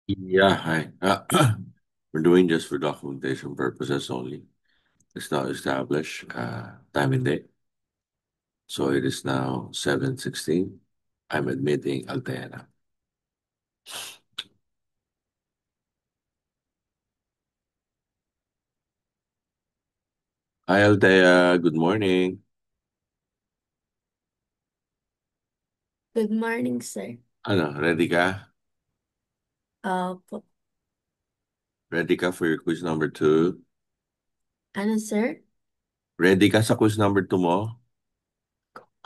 Yeah, hi. We're doing just for documentation purposes only. It's now established time and date. So it is now 7:16. I'm admitting Altera. Hi, Altea. Good morning. Good morning, sir. Ano, ready ka? Opo. Ready ka for your quiz number two? Ano, sir? Ready ka sa quiz number two mo?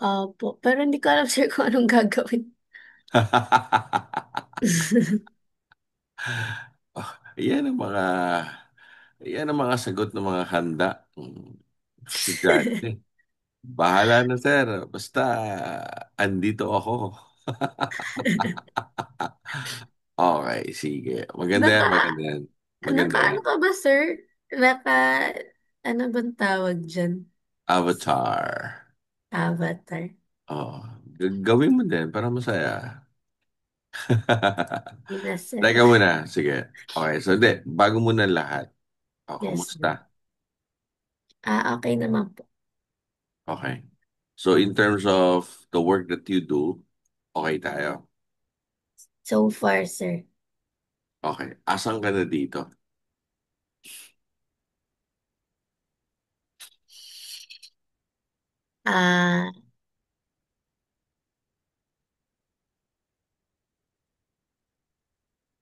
Opo. Pero hindi ko alam, sir, kung anong gagawin. Ah, yan ang mga sagot ng mga handa. Estudyante. Bahala na, sir. Basta, andito ako. Okay, sige. Maganda Naka, yan, maganda yan. Maganda ano yan. ka ba, sir? Naka, ano bang tawag dyan? Avatar. Avatar. Oh, gawin mo din para masaya. Yun na, sir. Teka muna, sige. Okay, so bago muna lahat. Oh, Yes, sir. kumusta? Okay naman po. Okay. So in terms of the work that you do, okay tayo. So far, sir. Okay. Asan ka na dito? Ah,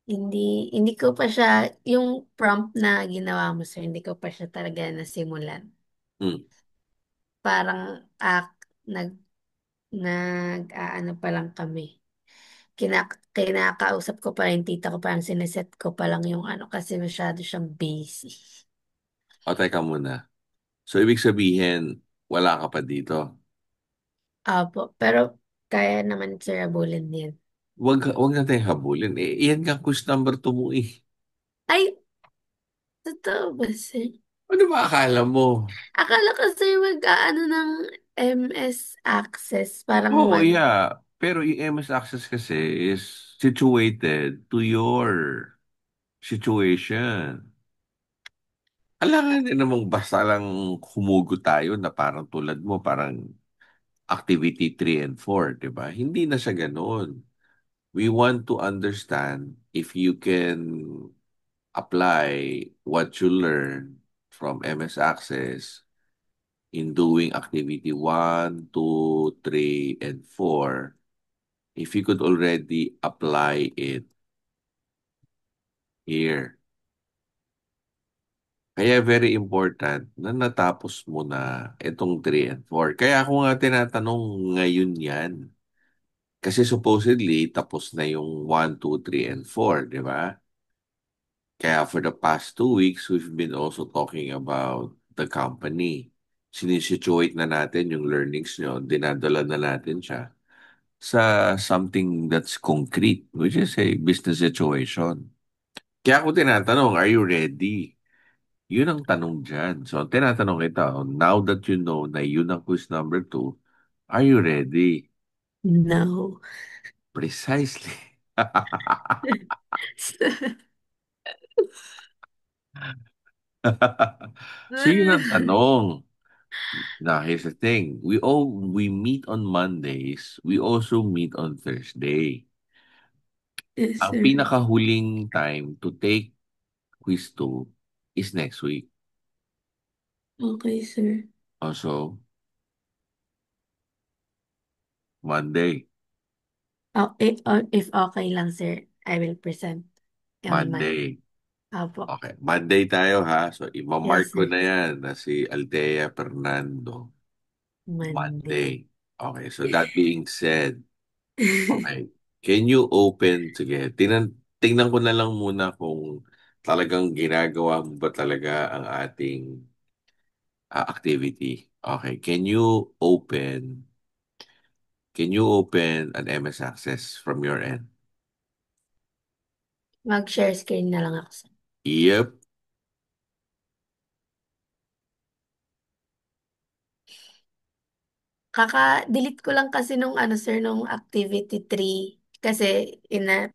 hindi ko pa siya, yung prompt na ginawa mo, sir, hindi ko pa siya talaga nasimulan. Hmm. Parang, ah, nag, ano pa lang kami. Kinakausap ko pa rin tita ko, parang sineset ko pa lang yung ano kasi masyado siyang busy. O, teka muna. So ibig sabihin, wala ka pa dito. Opo, pero kaya naman sir abulin din. Wag na tayong habulin. Eh, iyan ka quiz number 2 mo eh. Ay, totoo ba sir? Ano ba akala mo? Akala ko sir mag-aano ng MS Access, parang Oh, yeah. Pero yung MS Access kasi is situated to your situation. Alangan din namang basta lang humugot tayo na parang tulad mo, parang activity 3 and 4, di ba? Hindi na siya ganoon. We want to understand if you can apply what you learn from MS Access in doing activity 1, 2, 3, and 4, if you could already apply it here. Kaya very important na natapos mo na itong 3 and 4. Kaya ako nga tinatanong ngayon yan. Kasi supposedly, tapos na yung 1, 2, 3, and 4, di ba? Kaya for the past 2 weeks, we've been also talking about the company. Sinisituate na natin yung learnings nyo, dinadala na natin siya sa something that's concrete, which is a business situation. Kaya ako tinatanong, are you ready? Yun ang tanong dyan. So, tinatanong kita, now that you know na yun ang quiz number 2, are you ready? no. Precisely. So, yun ang tanong. Now, here's the thing. We meet on Mondays. We also meet on Thursday. Yes, Ang sir. pinakahuling time to take quiz 2 is next week. Okay, sir. Also, Monday. If okay lang, sir, I will present on Monday. Monday. Opo. Okay. Monday tayo ha. So, imamark Yes, ko sir. na yan na si Altea Fernando. Monday. Monday. Okay. So, that being said, okay. Can you open, sige, tingnan ko na lang muna kung talagang ginagawa mo ba talaga ang ating activity. Okay. Can you open an MS Access from your end? Mag-share screen na lang ako, sir. Yep. Kaka-delete ko lang kasi nung ano, sir, nung activity 3. Kasi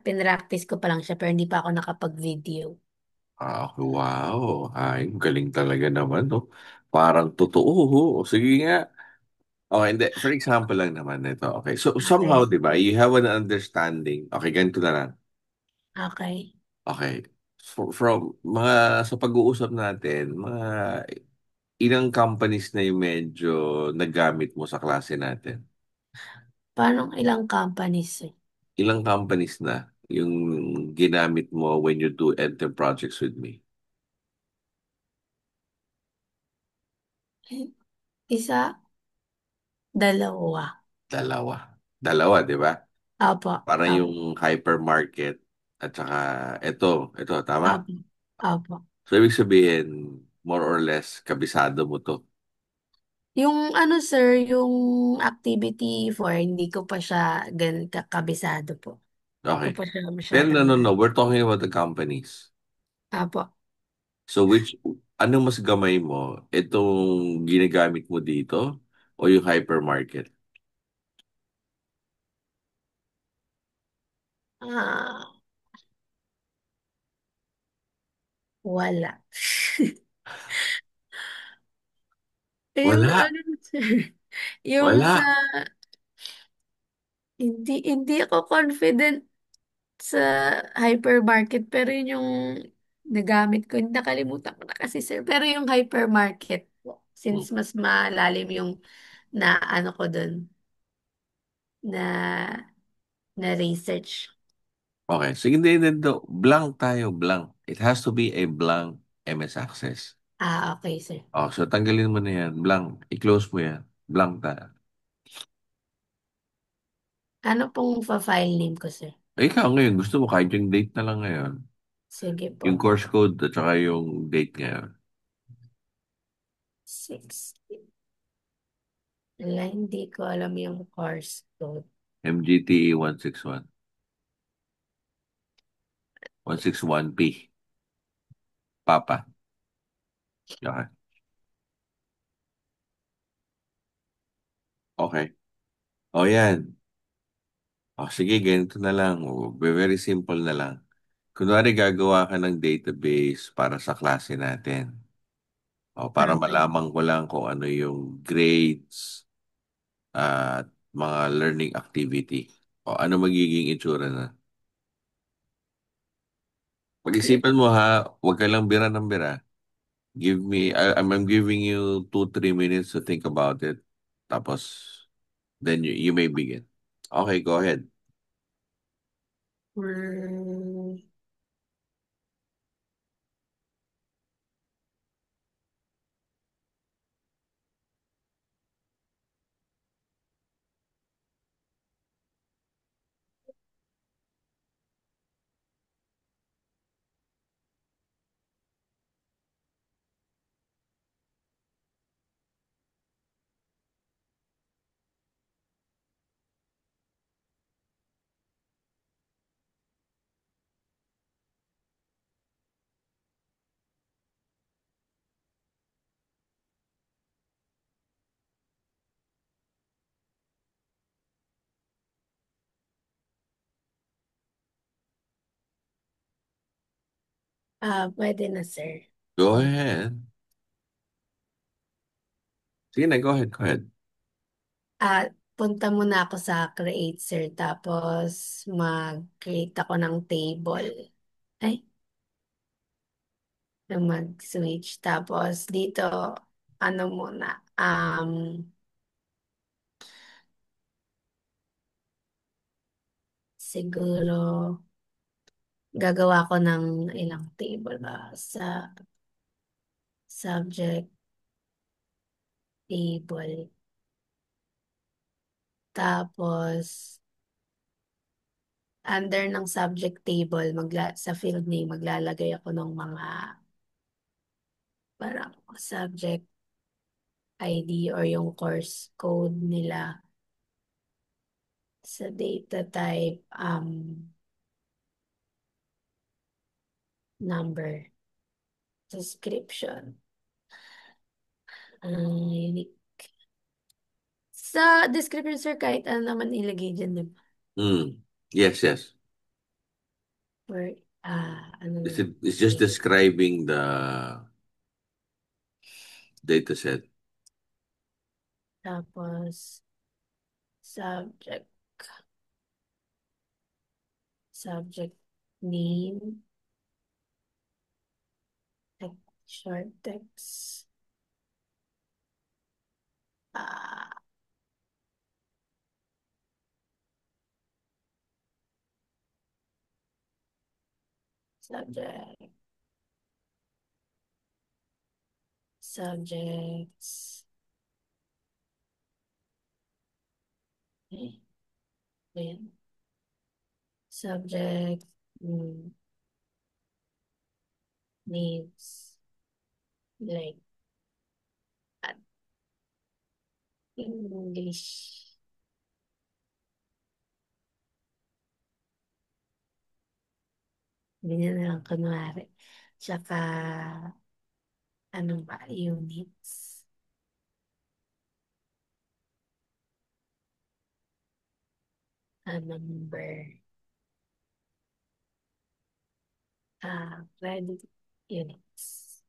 pinractice ko pa lang siya pero hindi pa ako nakapag-video. Ah, wow. Ay, galing talaga naman, no? Parang totoo, ho. Sige nga. Okay, hindi. For example lang naman ito. Okay. So, Okay, somehow, di ba, sige. you have an understanding. Okay, ganito na lang. Okay. Okay. From mga sa pag-uusap natin, mga ilang companies na yung medyo nagamit mo sa klase natin? Paano ilang companies eh? Ilang companies na yung ginamit mo when you do enter projects with me? Isa, dalawa. Dalawa. Dalawa, di ba? Apo, Parang apo, yung hypermarket at saka ito, tama? apo, apo. So, ibig sabihin, more or less, kabisado mo to. Yung ano sir, yung activity for hindi ko pa siya ganun kakabisado po. Hindi ko Okay. pa siya Then, no, masyadong no, no. We're talking about the companies. Apo. So, ano mas gamay mo? Itong ginagamit mo dito o yung hypermarket? Ah, wala. Yung Wala. ano sir, yung sa Wala. hindi ako confident sa hypermarket pero yun yung nagamit ko. Nakalimutan ko na kasi sir. Pero yung hypermarket po, Hmm. since mas malalim yung na ano ko dun, na na research. Okay. Sige, hindi. Blank tayo, blank. It has to be a blank MS Access. Ah, okay sir. Oh, so tanggalin mo na yan. Blank. I-close mo yan. Blank tayo. Ano pong file name ko sir? Ikaw ngayon, gusto mo kahit yung date na lang ngayon. Sige Yung po. course code at saka yung date ngayon. 60. Wala, hindi ko alam yung course code. MGTE 161. 161P. Papa. Okay. Okay. O yan. O sige, ganito na lang. O, very simple na lang. Kunwari gagawa ka ng database para sa klase natin. O, para Okay. malaman ko lang kung ano yung grades at mga learning activity. O, ano magiging itsura na. Okay. Pag-isipan mo ha, huwag ka lang bira ng bira. I'm giving you 2, 3 minutes to think about it. Tapos, then you may begin. Okay, go ahead. Hmm, pwede na sir. Go ahead. Sige na, go ahead. Ah, punta muna ako sa create sir tapos mag-create ako ng table. Ay, mag-switch. Tapos dito, ano muna, siguro gagawa ko ng ilang table ba sa subject table. Tapos, under ng subject table, sa field name, maglalagay ako ng mga parang subject ID or yung course code nila sa data type, number, description, unique. Sa description, sir, kahit ano naman ilagay dyan, di ba? Hmm. Yes, yes. For, ano It's, lang, it's just wait. describing the data set. Tapos, subject, subject name, text, short text, ah, subject, subjects, eh, ayan. Subject, mm, names, like, at English. Ganyan na lang kunwari. Tsaka, ano ba, units, number, credit units.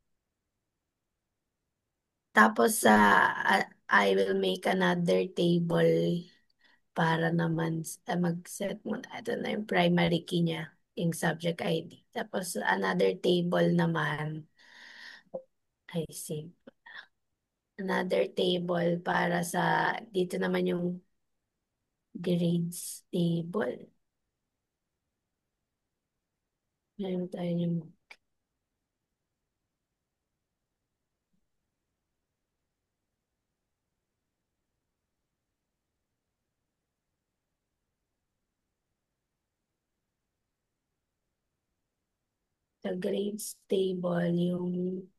Tapos I will make another table para naman mag-set mo. Ito na yung primary key niya, yung subject ID. Tapos another table naman, I see. Another table para sa, dito naman yung grades table. Meron tayo yung sa grades table, yung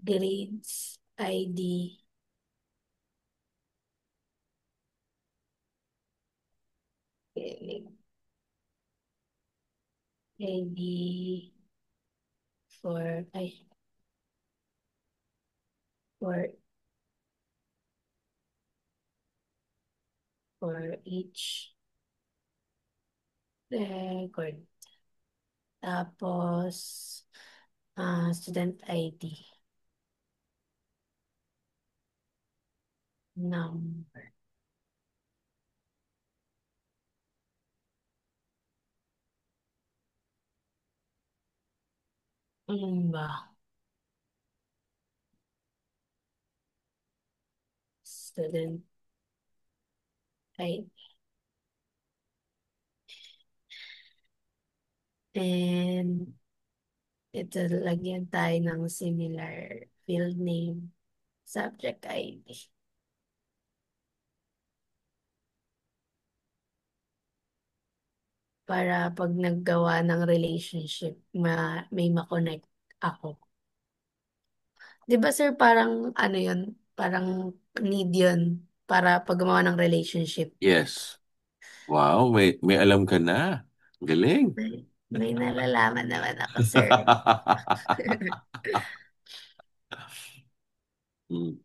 grades ID, ID ay, for each record. Tapos, student ID number. Ano ba? Student ID. And ito, lagyan tayo ng similar field name, subject ID. Para pag naggawa ng relationship, may makonect ako. Di ba sir, parang ano yun? Parang need yun para pag gumawa ng relationship. Yes. Wow, may alam ka na. Galing. May nalalaman naman ako, sir. Mm.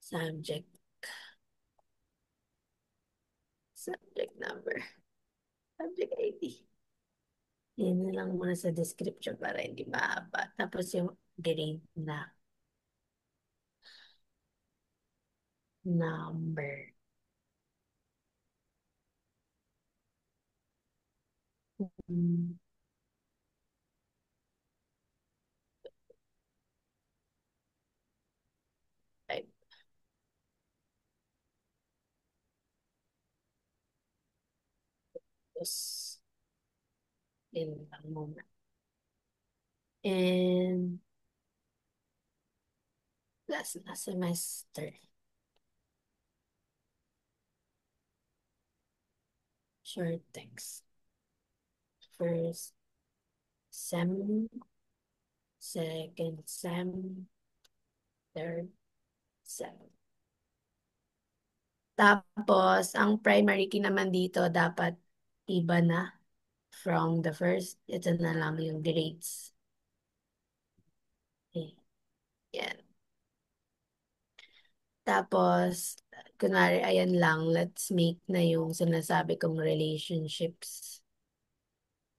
Subject, subject number, subject ID. Yan na lang muna sa description para hindi mahaba. Tapos yung grade na number. Hmm, Type. Tapos, yun lang muna. And last na semester. Short text. First sem, second sem, third sem. Tapos, ang primary key naman dito dapat iba na from the first. Ito na lang yung grades. Okay. Yan. Tapos, kunwari, ayan lang, let's make na yung sinasabi kong relationships.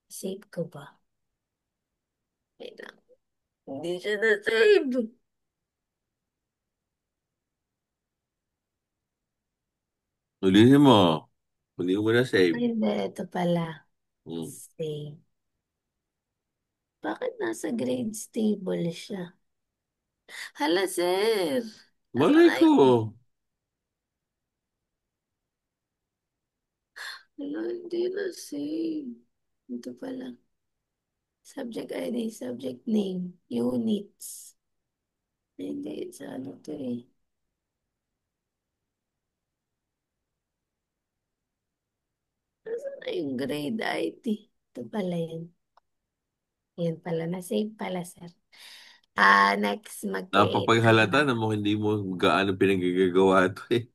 Save ko ba? Wait lang. Hindi siya na-save. Ulihin mo. Hindi mo na Ay, save. hindi. Ito pala. Hmm. Save. Bakit nasa grades table siya? Hala, sir. Nasaan Malay na ko. Hala, hindi na save. Ito pala. Subject ID, subject name, units. Hindi, sa ano to eh. Nasaan na yung grade ID? Ito pala yun. Yun pala, na-save pala, sir. Next, mag-create na Napapaghalata naman. na mo hindi mo gaano pinagagagawa ito eh.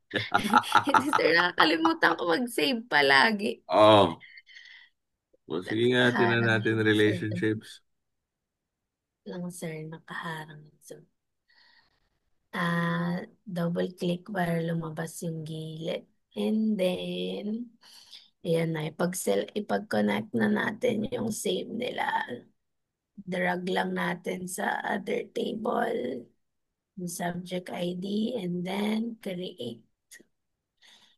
Hindi, sir, nakakalimutan ko mag-save palagi. Oh. O, sige nga, tinan Nakaharang natin yung Zoom. relationships. Lang, sir, nakaharang yung Zoom. Double click para lumabas yung gilid. And then, ayan na, ipag-connect na natin yung save nila. Drag lang natin sa other table, yung subject ID, and then create.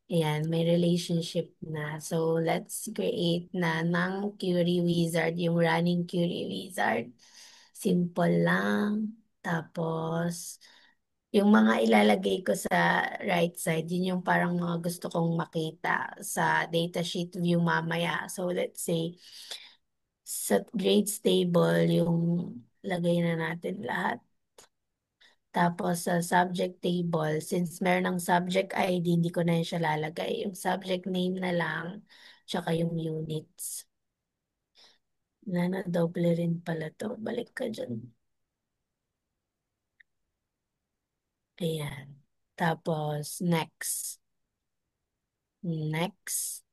Ayan, may relationship na. So, let's create na ng query wizard, yung running query wizard. Simple lang. Tapos, yung mga ilalagay ko sa right side, yun yung parang mga gusto kong makita sa datasheet view mamaya. So, let's say, sa grades table, yung lagay na natin lahat. Tapos sa subject table, since meron ng subject ID, hindi ko na yun siya lalagay. Yung subject name na lang, tsaka yung units. Na doble rin pala to. Balik ka dyan. Ayan. Tapos, next. Next.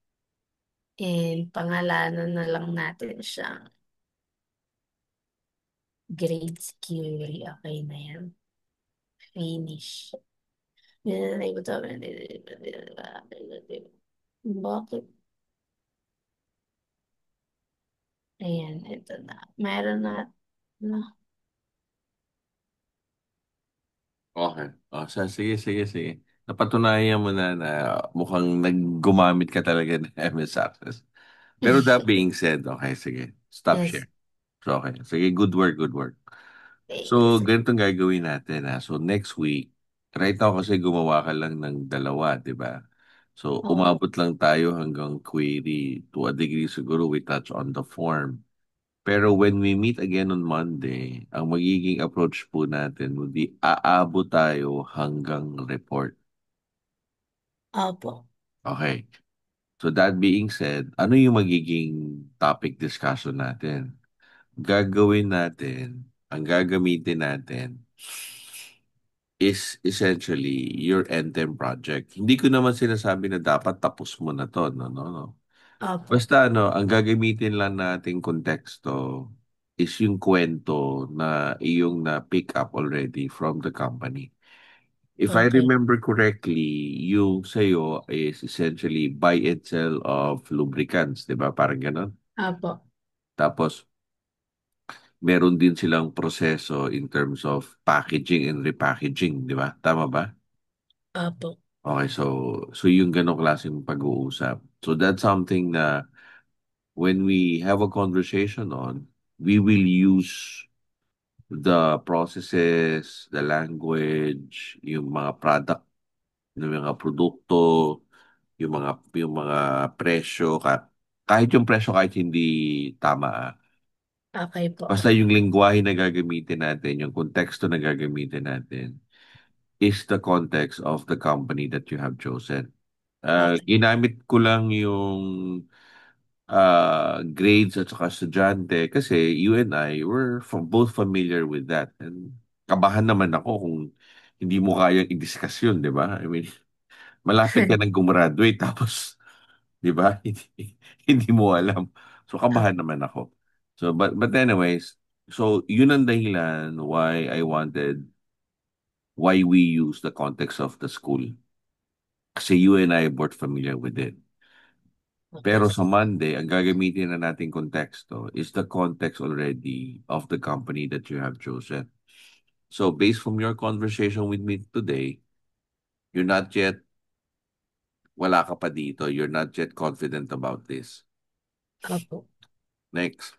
And pangalanan na lang natin siya. Grades query. Okay na yan. Finish. Bakit? Ayan, ito na. Meron na. Okay. O, sige, sige, sige. Napatunayan mo na mukhang naggumamit ka talaga ng MS Access. Pero that being said, okay, sige. Stop Yes. share. So, okay. Sige, good work, good work. Thank you, So, sir. ganitong gagawin natin ha. So, next week, right now kasi gumawa ka lang ng dalawa, di ba? So, Opo. umabot lang tayo hanggang query to a degree siguro we touch on the form. Pero when we meet again on Monday, ang magiging approach po natin would be aabot tayo hanggang report. Opo. Okay. So that being said, ano yung magiging topic discussion natin? Gagawin natin, ang gagamitin natin is essentially your end-term project. Hindi ko naman sinasabi na dapat tapos mo na to, no, no, no. Opo. Basta ang gagamitin lang nating konteksto is yung kwento na iyong na-pick up already from the company. If I Okay. remember correctly, yung sa'yo is essentially buy and sell of lubricants, di ba? Parang ganon. Opo. Tapos, meron din silang proseso in terms of packaging and repackaging, di ba? Tama ba? Opo. Okay, so yung ganong klaseng pag-uusap. So that's something na when we have a conversation on, we will use the processes, the language, yung mga product, yung mga produkto, yung mga presyo, kahit yung presyo kahit hindi tama. Okay po. Basta yung lingwahe na gagamitin natin, yung konteksto na gagamitin natin is the context of the company that you have chosen. Okay. Ginamit ko lang yung grades at saka estudyante kasi you and I were both familiar with that. And kabahan naman ako kung hindi mo kayang i-discuss yun, di ba? I mean, malapit ka nang gumraduate tapos, di ba? Hindi mo alam. So, kabahan naman ako. So, but anyways, so yun ang dahilan why we use the context of the school. Kasi you and I are both familiar with it. Okay, Pero sa sir. Monday, ang gagamitin na nating konteksto is the context already of the company that you have chosen. So based from your conversation with me today, you're not yet, wala ka pa dito. You're not yet confident about this. Opo. Next,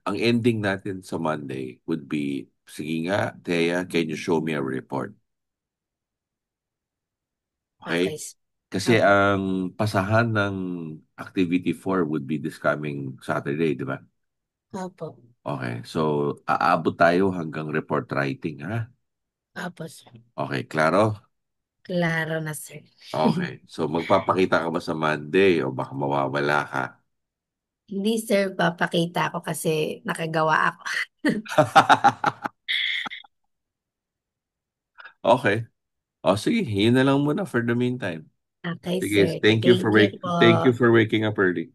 ang ending natin sa Monday would be, sige nga, Thea, can you show me a report? Okay? Okay, sir. Kasi Opo. ang pasahan ng Activity 4 would be this coming Saturday, di ba? Opo. Okay, so aabot tayo hanggang report writing, ha? Opo, sir. Okay, klaro? Klaro na, sir. Okay, so magpapakita ka ba sa Monday o baka mawawala ka? Hindi, sir, papakita ko kasi nakagawa ako. Okay. O sige, yun na lang muna for the meantime. Okay, Sige, sir. Thank you thank you po. for waking up early.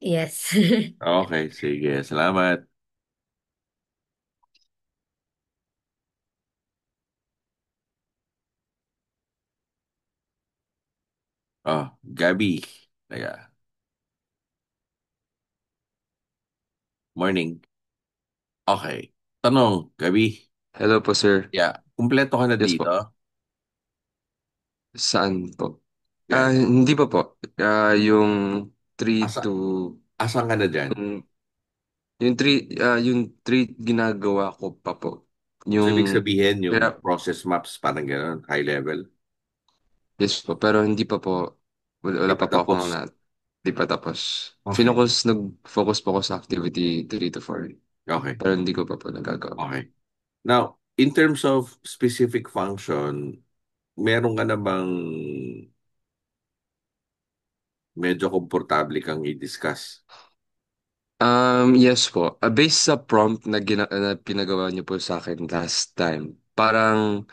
Yes. Okay, sige. Salamat. Oh, Gabi. Teka. Morning. Okay. Tanong, Gabi. Hello po, sir. Yeah. Kumpleto ka na Yes dito? po. Saan po? Yan. Hindi pa po. Yung 3 Asa, to asan ka na dyan? yung yung 3 ginagawa ko pa po. So, ibig Yung sabihin, yung pero process maps, parang gano'n, high level, yes po, pero hindi pa po di wala pa pa po tapos. akong di pa tapos. Okay. Nag-focus po ako sa activity 3 to 4. Okay. Pero hindi ko pa po nagagawa. Okay. Now, in terms of specific function, meron ka na bang medyo komportable kang i-discuss? Yes po. Based sa prompt na pinagawa niyo po sa akin last time, parang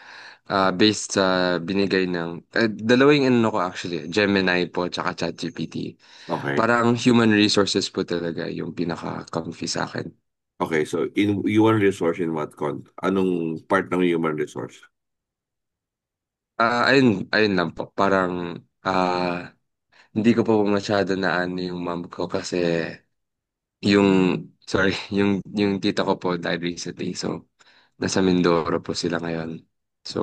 based sa binigay ng dalawang ano ko actually, Gemini po tsaka ChatGPT. Okay. Parang human resources po talaga yung pinaka-comfy sa akin. Okay, so in human resource in what anong part ng human resource? Ayun lang po. Parang hindi ko po masyado na ano yung mom ko kasi yung sorry, yung tita ko po died recently. So nasa Mindoro po sila ngayon. So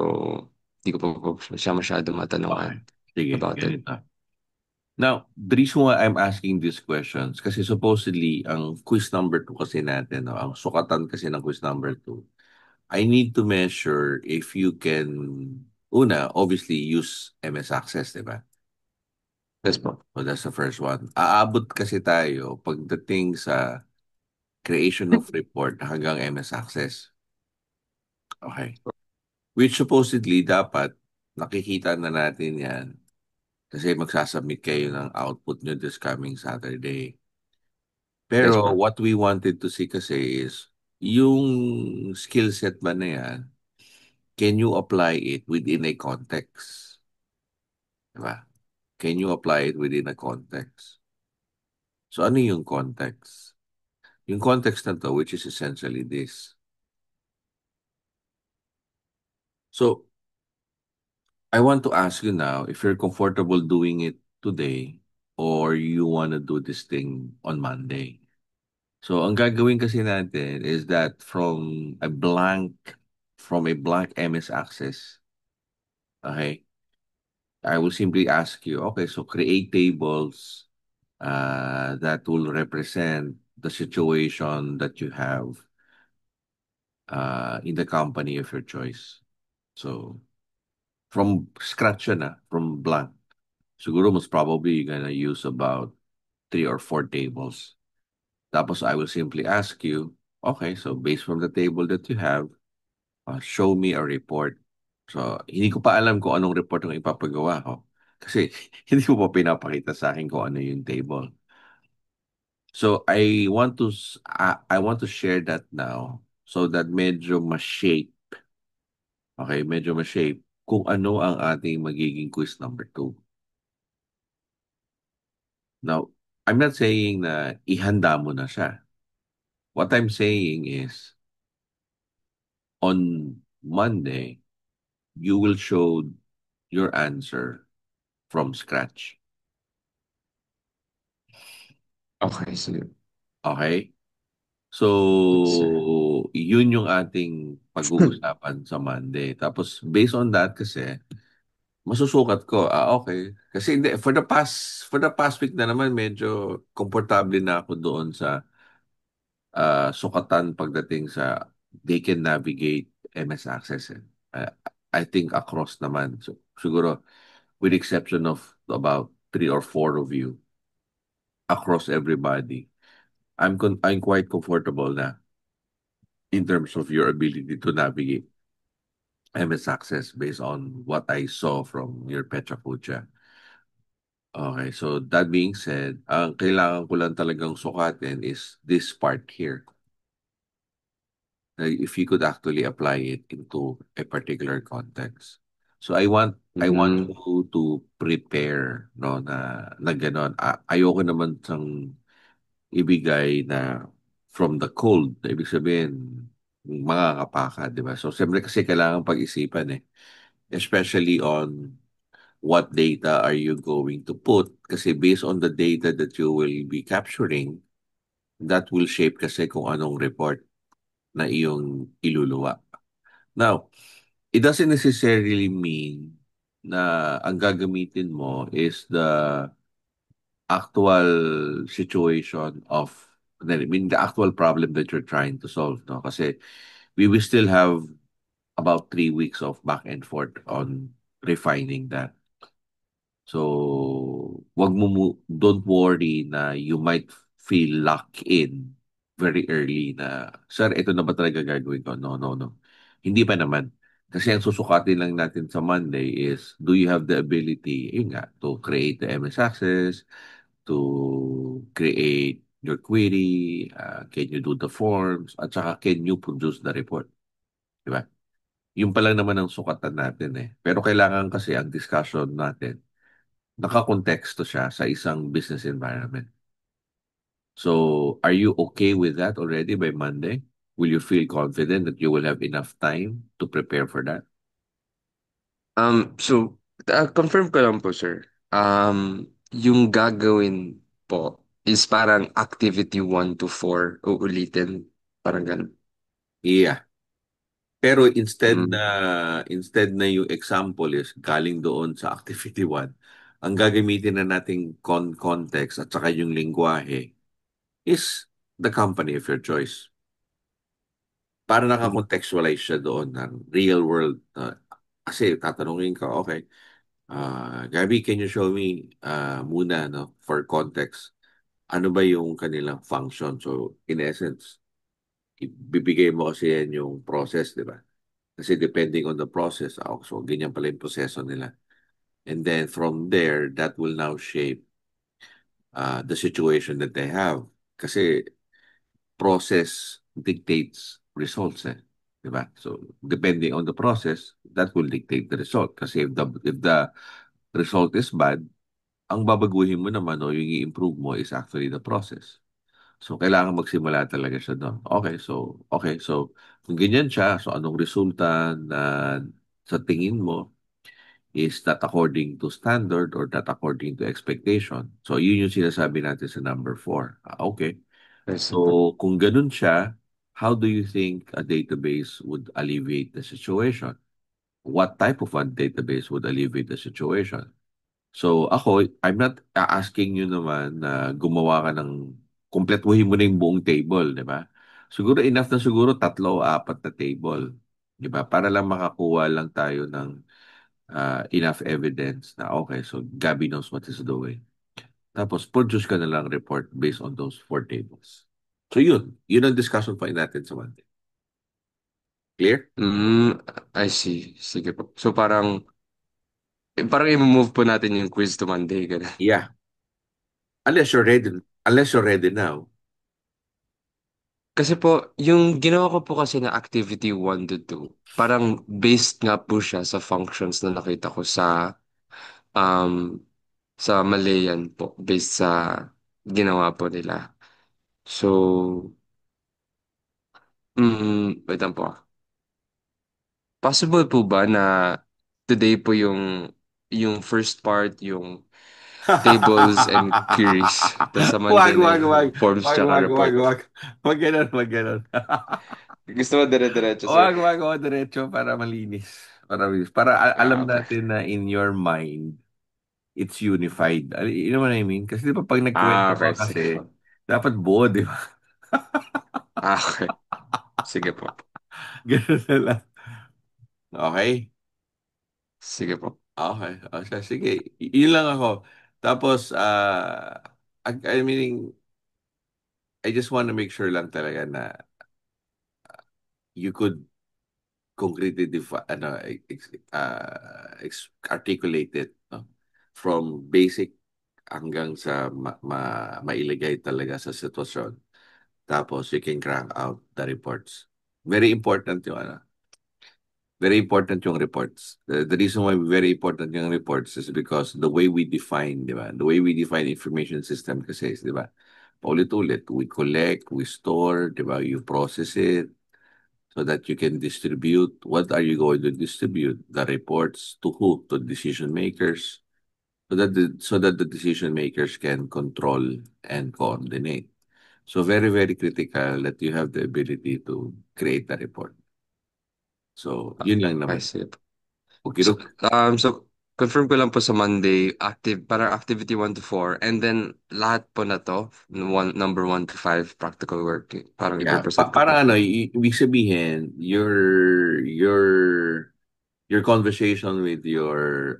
hindi ko po siya masyado matanungan Okay. Sige, about it. ganito. Now, the reason why I'm asking these questions, kasi supposedly, ang quiz number 2 kasi natin, no, ang sukatan kasi ng quiz number 2, I need to measure if you can, una, obviously, use MS Access, di ba? Yes po. So that's the first one. Aabot kasi tayo pagdating sa creation of report hanggang MS Access. Okay. Which supposedly, dapat, nakikita na natin yan kasi magsasubmit kayo ng output nyo this coming Saturday. Yes Pero po. what we wanted to see kasi is, yung skill set ba na yan, can you apply it within a context? Diba? Can you apply it within a context? So ano yung context? Yung context na to, which is essentially this. So, I want to ask you now if you're comfortable doing it today or you want to do this thing on Monday. So, ang gagawin kasi natin is that from a blank MS Access, okay, I will simply ask you, okay, so create tables that will represent the situation that you have in the company of your choice. So, from scratch yun, from blank. Siguro most probably you're gonna use about 3 or 4 tables. Tapos I will simply ask you, okay, so based from the table that you have, show me a report. So, hindi ko pa alam kung anong report ang ipapagawa ko. Kasi hindi ko pa pinapakita sa akin kung ano yung table. So, I want to share that now so that medyo ma-shape, okay, medyo ma-shape kung ano ang ating magiging quiz number 2. Now, I'm not saying na ihanda mo na siya. What I'm saying is, on Monday, you will show your answer from scratch. Okay, sige. Okay? So, Yes, sir. yun yung ating pag-uusapan sa Monday. Tapos, based on that kasi, masusukat ko, okay. Kasi hindi, for the past week na naman, medyo komportable na ako doon sa sukatan pagdating sa they can navigate MS Access. Eh. Uh, I think across naman. So, siguro, with exception of about three or four of you, across everybody, I'm quite comfortable na in terms of your ability to navigate MS Access based on what I saw from your Pecha Pucha. Okay, so that being said, ang kailangan ko lang talagang sukatin is this part here. If you could actually apply it into a particular context. So I want Mm, you to prepare no na gano'n. Ayoko naman sang ibigay na from the cold. Na ibig sabihin, makakapaka, di ba? So, siyempre kasi kailangan pag-isipan eh. Especially on what data are you going to put. Kasi based on the data that you will be capturing, that will shape kasi kung anong report na iyong iluluwa. Now, it doesn't necessarily mean na ang gagamitin mo is the actual situation of I mean the actual problem that you're trying to solve, no? Kasi we will still have about 3 weeks of back and forth on refining that. So, don't worry na you might feel locked in very early na, sir, ito na ba talaga gagawin ko? No, no, no. Hindi pa naman. Kasi ang susukatin lang natin sa Monday is, do you have the ability, yun nga, to create the MS Access, to create your query, can you do the forms, at saka can you produce the report? Di ba? Yung pa lang naman ang sukatan natin eh. Pero kailangan kasi ang discussion natin, nakakonteksto siya sa isang business environment. So, are you okay with that already by Monday? Will you feel confident that you will have enough time to prepare for that? so, confirm ko lang po, sir. Yung gagawin po is parang activity 1 to 4 uulitin. Parang ganun. Yeah. Pero Mm. instead na yung example is galing doon sa activity 1, ang gagamitin na nating context at saka yung lingwahe is the company of your choice. Para Mm. nakakontextualize siya doon ng real world. Kasi tatanungin ka, okay, Gabby, can you show me muna no, for context, ano ba yung kanilang function? So, in essence, bibigay mo kasi yan yung process, di ba? Kasi depending on the process, so ganyan pala yung proseso nila. And then from there, that will now shape the situation that they have. Kasi process dictates results eh. Diba? So, depending on the process, that will dictate the result. Kasi if the result is bad, ang babaguhin mo naman o yung i-improve mo is actually the process. So, kailangan magsimula talaga siya doon. Okay, so, kung ganyan siya, so anong resulta na sa tingin mo is not according to standard or not according to expectation. So, yun yung sinasabi natin sa number 4. Okay. I see po. So, kung ganun siya, how do you think a database would alleviate the situation? What type of a database would alleviate the situation? So, ako, I'm not asking you naman na gumawa ka ng, kumpletuhin mo na yung buong table, di ba? Siguro enough na siguro 3 o 4 na table. Di ba? Para lang makakuha lang tayo ng enough evidence na okay, so Gabby knows what he's doing. Tapos, produce ka na lang report based on those 4 tables. So, yun. Yun ang discussion point natin sa Monday. Clear? Mm, I see. Sige po. So, parang i-move po natin yung quiz to Monday. Ganun. Yeah. Unless you're ready. Unless you're ready now. Kasi po, yung ginawa ko po kasi na activity 1 to 2, parang based nga po siya sa functions na nakita ko um, sa Malayan po, based sa ginawa po nila. So, wait lang po. Possible po ba na today po yung first part, yung tables and queries. Tapos sa Wag, Monday na wag, wag. yung forms Wag, tsaka wag, wag, report. wag. Wag ganun, wag ganun. Gusto mo dire-diretso, sir? Wag, wag, wag, diretso para malinis. Para malinis. Para Ah, alam okay. natin na in your mind, it's unified. You know what I mean? Kasi di ba pag Ah, nagkwento okay. ka Sige kasi, po. dapat buo, di ba? Ah, okay. Sige po. Ganun na lang. Okay? Sige po. Okay. O siya, sige. Yun lang ako. Tapos, I mean, I just want to make sure lang talaga na you could concretely articulate it, no? From basic hanggang sa mailagay talaga sa sitwasyon. Tapos you can crank out the reports. Very important yung ano, very important yung reports. The reason why very important yung reports is because the way we define, di ba? The way we define information system kasi is, di ba? Paulit-ulit, we collect, we store, di ba? You process it so that you can distribute. What are you going to distribute? The reports to who? To decision makers. So that the decision makers can control and coordinate. So very, very critical that you have the ability to create a report. So, Ah, yun lang okay, naman. sige po. Okay, So, so confirm ko lang po sa Monday, parang activity 1 to 4, and then lahat po na to, number 1 to 5, practical work, parang yeah. ipipresent ko po. Parang ano, ibig sabihin, your conversation with your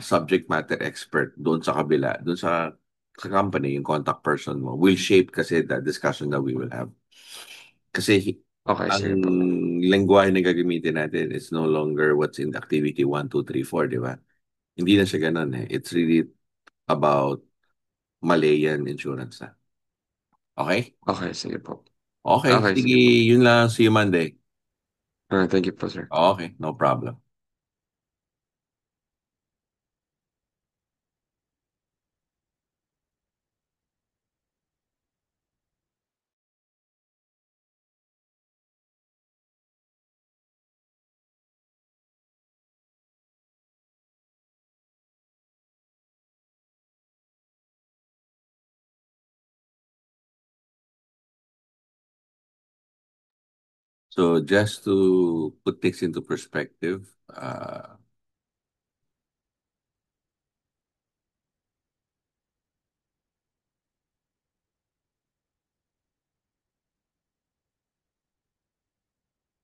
subject matter expert doon sa kabila, doon sa company, yung contact person mo, will shape kasi the discussion that we will have. Kasi Okay, ang sige po. lengguwahe na gagamitin natin is no longer what's in activity 1, 2, 3, 4, di ba? Hindi na siya ganun eh. It's really about Malayan insurance na. Okay? Okay, sige po. Okay, Okay, sige, sige po. yun lang. See you Monday. Thank you po, sir. Okay, no problem. So just to put things into perspective,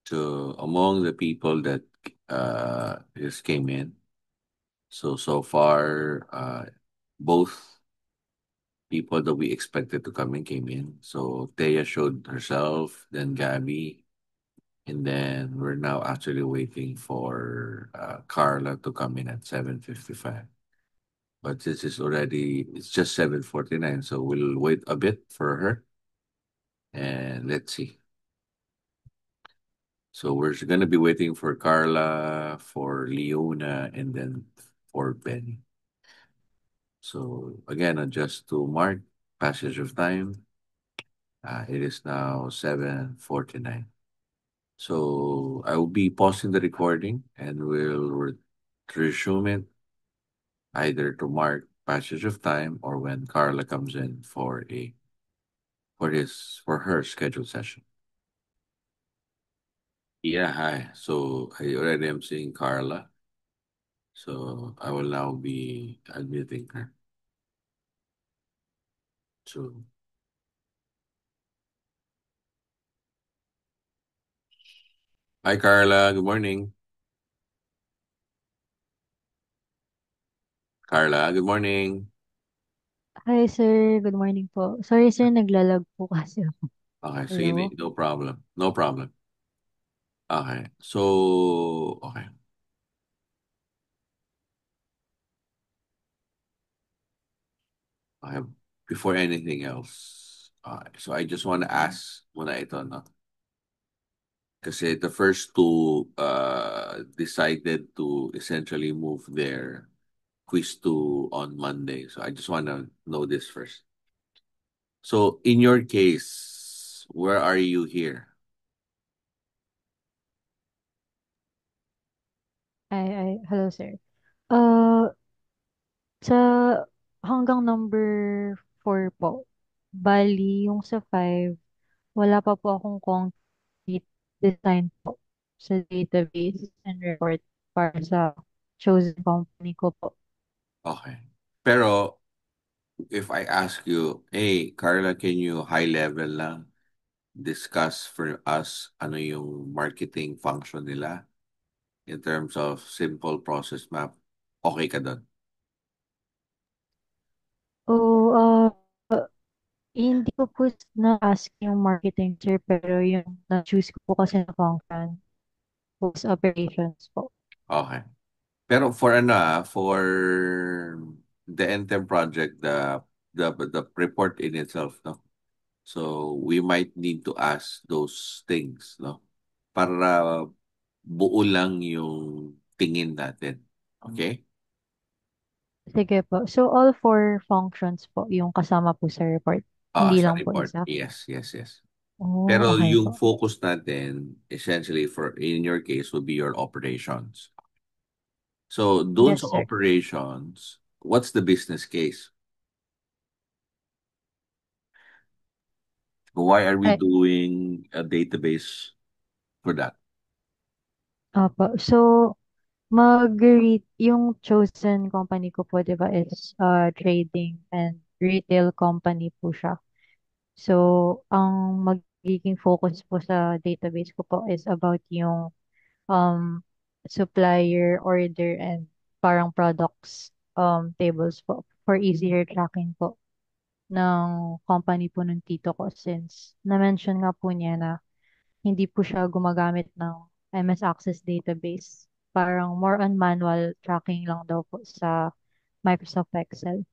so among the people that just came in, so far, both people that we expected to come in came in. So Thea showed herself, then Gabby, and then we're now actually waiting for Carla to come in at 7:55. But this is already, it's just 7:49, so we'll wait a bit for her and let's see. So we're gonna be waiting for Carla, for Leona, and then for Benny. So again, just to mark passage of time, it is now 7:49. So I will be pausing the recording and resume it either to mark passage of time or when Carla comes in for her scheduled session. Yeah, hi. So I already am seeing Carla. So I will now be admitting her. So hi Carla, good morning. Carla, good morning. Hi sir, good morning po. Sorry sir, naglalag po kasi ako. Okay, sige, Hello? no problem. No problem. Okay. So, okay. Okay. Before anything else, so I just want to ask muna ito, no? Kasi the first two decided to essentially move their quiz to on Monday. So I just want to know this first. So in your case, where are you here? Hello, sir. Uh, sa hanggang number 4 po. Bali, yung sa 5, wala pa po akong concrete design po sa database and report para sa chosen company ko po. Okay. Pero if I ask you, hey, Carla, can you high level lang discuss for us ano yung marketing function nila in terms of simple process map? Okay ka doon? O, hindi ko po na-ask yung marketing, sir, pero yung na-choose ko po kasi na function was operations po. Okay. Pero for for the NTEM project, the report in itself, no? So we might need to ask those things, no? Para buo lang yung tingin natin. Okay? Sige po. So, all four functions po yung kasama po sa report. Hindi Sa lang po report. isa. Yes, yes, yes. Oh, Pero okay yung po. focus natin, essentially for in your case, would be your operations. So, doon Yes, sa sir. operations, what's the business case? Why are we Ay, doing a database for that? opo. So, yung chosen company ko po, di ba, is trading and retail company po siya. So, ang magiging focus po sa database ko po is about yung um, supplier order and parang products tables po for easier tracking po ng company po ng tito ko since na-mention nga po niya na hindi po siya gumagamit ng MS Access database. Parang more on manual tracking lang daw po sa Microsoft Excel.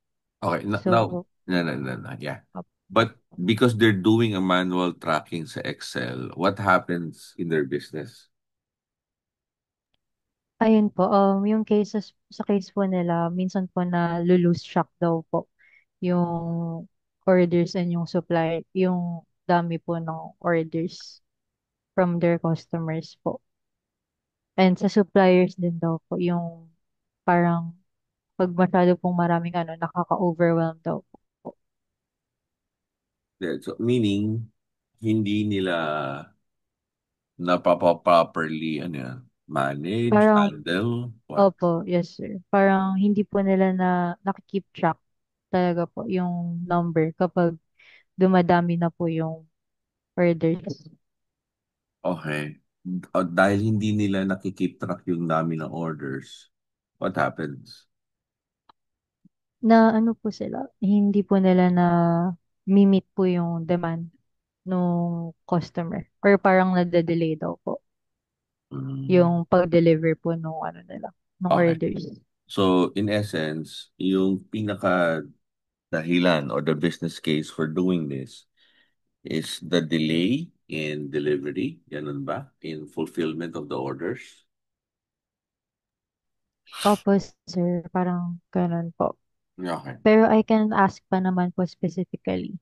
Okay, now, So, no, yeah. op- But because they're doing a manual tracking sa Excel, what happens in their business? ayun po, yung sa case po nila, minsan po na lose track daw po yung orders and yung supply, yung dami po ng orders from their customers po. And sa suppliers din daw po, yung parang pag masyado pong maraming nakaka-overwhelm daw po. Yeah, so, meaning, hindi nila napapa-properly manage, Parang, handle, what? opo, yes sir. Parang hindi po nila na nakikeep track talaga po yung number kapag dumadami na po yung orders. Okay. Dahil hindi nila nakikip track yung dami ng orders, what happens? Na ano po sila, hindi po nila na mimit po yung demand nung customer. Or parang nade-delay daw po Mm, yung pag-deliver po nung nila, ng okay. orders. So, in essence, yung pinaka dahilan or the business case for doing this is the delay in delivery, ganun ba? In fulfillment of the orders? Opo, sir, parang ganun po. Okay. Pero I can ask pa naman po specifically.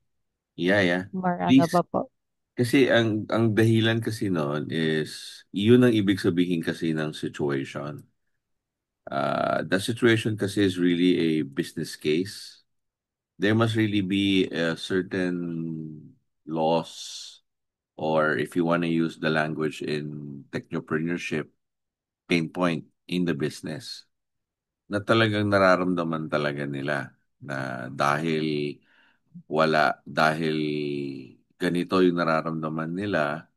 Yeah, yeah. More Please. pa po. Kasi ang dahilan kasi noon is yun ang ibig sabihin kasi ng situation. The situation kasi is really a business case. There must really be a certain loss, or if you want to use the language in technopreneurship, pain point in the business na talagang nararamdaman talaga nila na dahil ganito yung nararamdaman nila,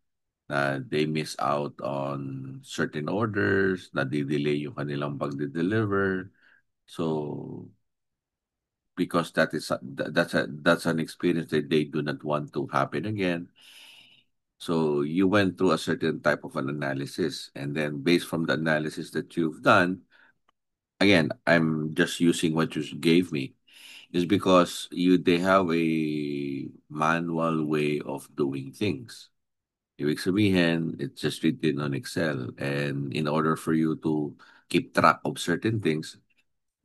na they miss out on certain orders, na delay yung kanilang pagde-deliver. So because that's an experience that they do not want to happen again. So you went through a certain type of an analysis, and then based from the analysis that you've done, again, I'm just using what you gave me, is because they have a manual way of doing things. Ibig sabihin, it's just written on Excel. And in order for you to keep track of certain things,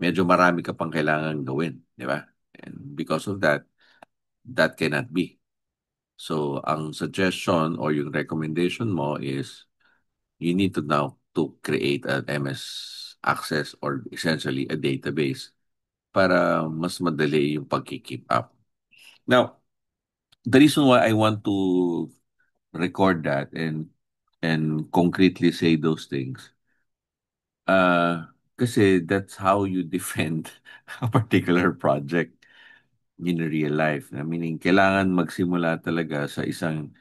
medyo marami ka pang kailangan gawin, di ba? And because of that, that cannot be. So, ang suggestion or yung recommendation mo is you need to now to create an MS Access or essentially a database para mas madali yung pagki-keep up. Now, the reason why I want to record that and concretely say those things, kasi that's how you defend a particular project in real life. Meaning, kailangan magsimula talaga sa isang,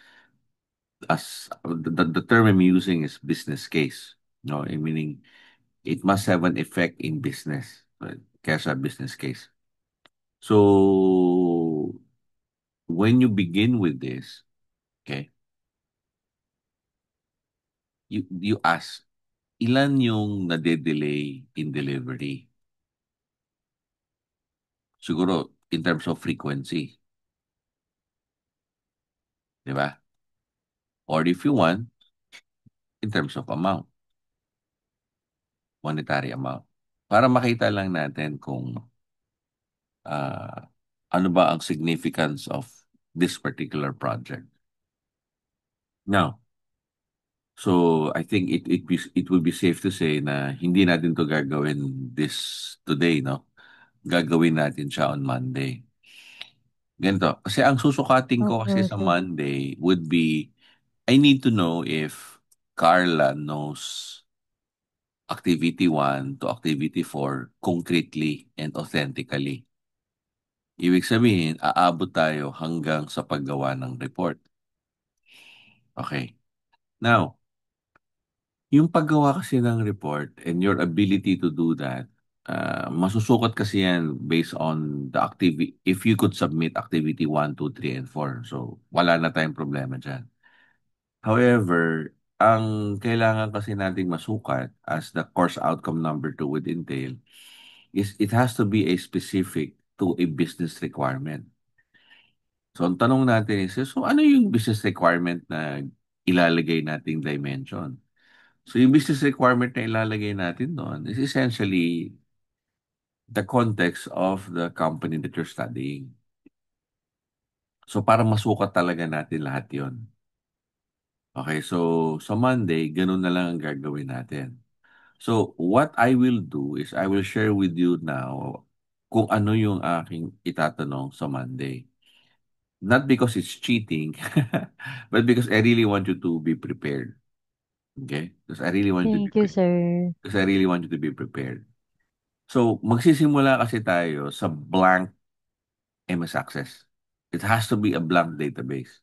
as the term I'm using is business case. No, meaning it must have an effect in business. Right? Kaya sa business case. So when you begin with this, okay, you ask, ilan yung nade-delay in delivery? Siguro in terms of frequency, di ba? Or if you want, in terms of amount, monetary amount. Para makita lang natin kung ah, ano ba ang significance of this particular project. Now, so I think it will be safe to say na hindi natin to gagawin this today, no? Gagawin natin siya on Monday. Ganito, kasi ang susukatin ko kasi Opo, sa sir. Monday would be, I need to know if Carla knows activity 1 to activity 4 concretely and authentically. Ibig sabihin, aabot tayo hanggang sa paggawa ng report. Okay. Now, yung paggawa kasi ng report and your ability to do that, masusukat kasi yan based on the activity, if you could submit activity 1, 2, 3, and 4. So, wala na tayong problema dyan. However, ang kailangan kasi nating masukat as the course outcome number 2 would entail is it has to be a specific to a business requirement. So, ang tanong natin is, so ano yung business requirement na ilalagay nating dimension? So, yung business requirement na ilalagay natin doon is essentially the context of the company that you're studying. So, para masukat talaga natin lahat yon. Okay, so sa Monday, ganun na lang ang gagawin natin. So, what I will do is I will share with you now kung ano yung aking itatanong sa Monday. Not because it's cheating, but because I really want you to be prepared. Okay? Thank you, sir. Because I really want you to be prepared. So, magsisimula kasi tayo sa blank MS Access. It has to be a blank database.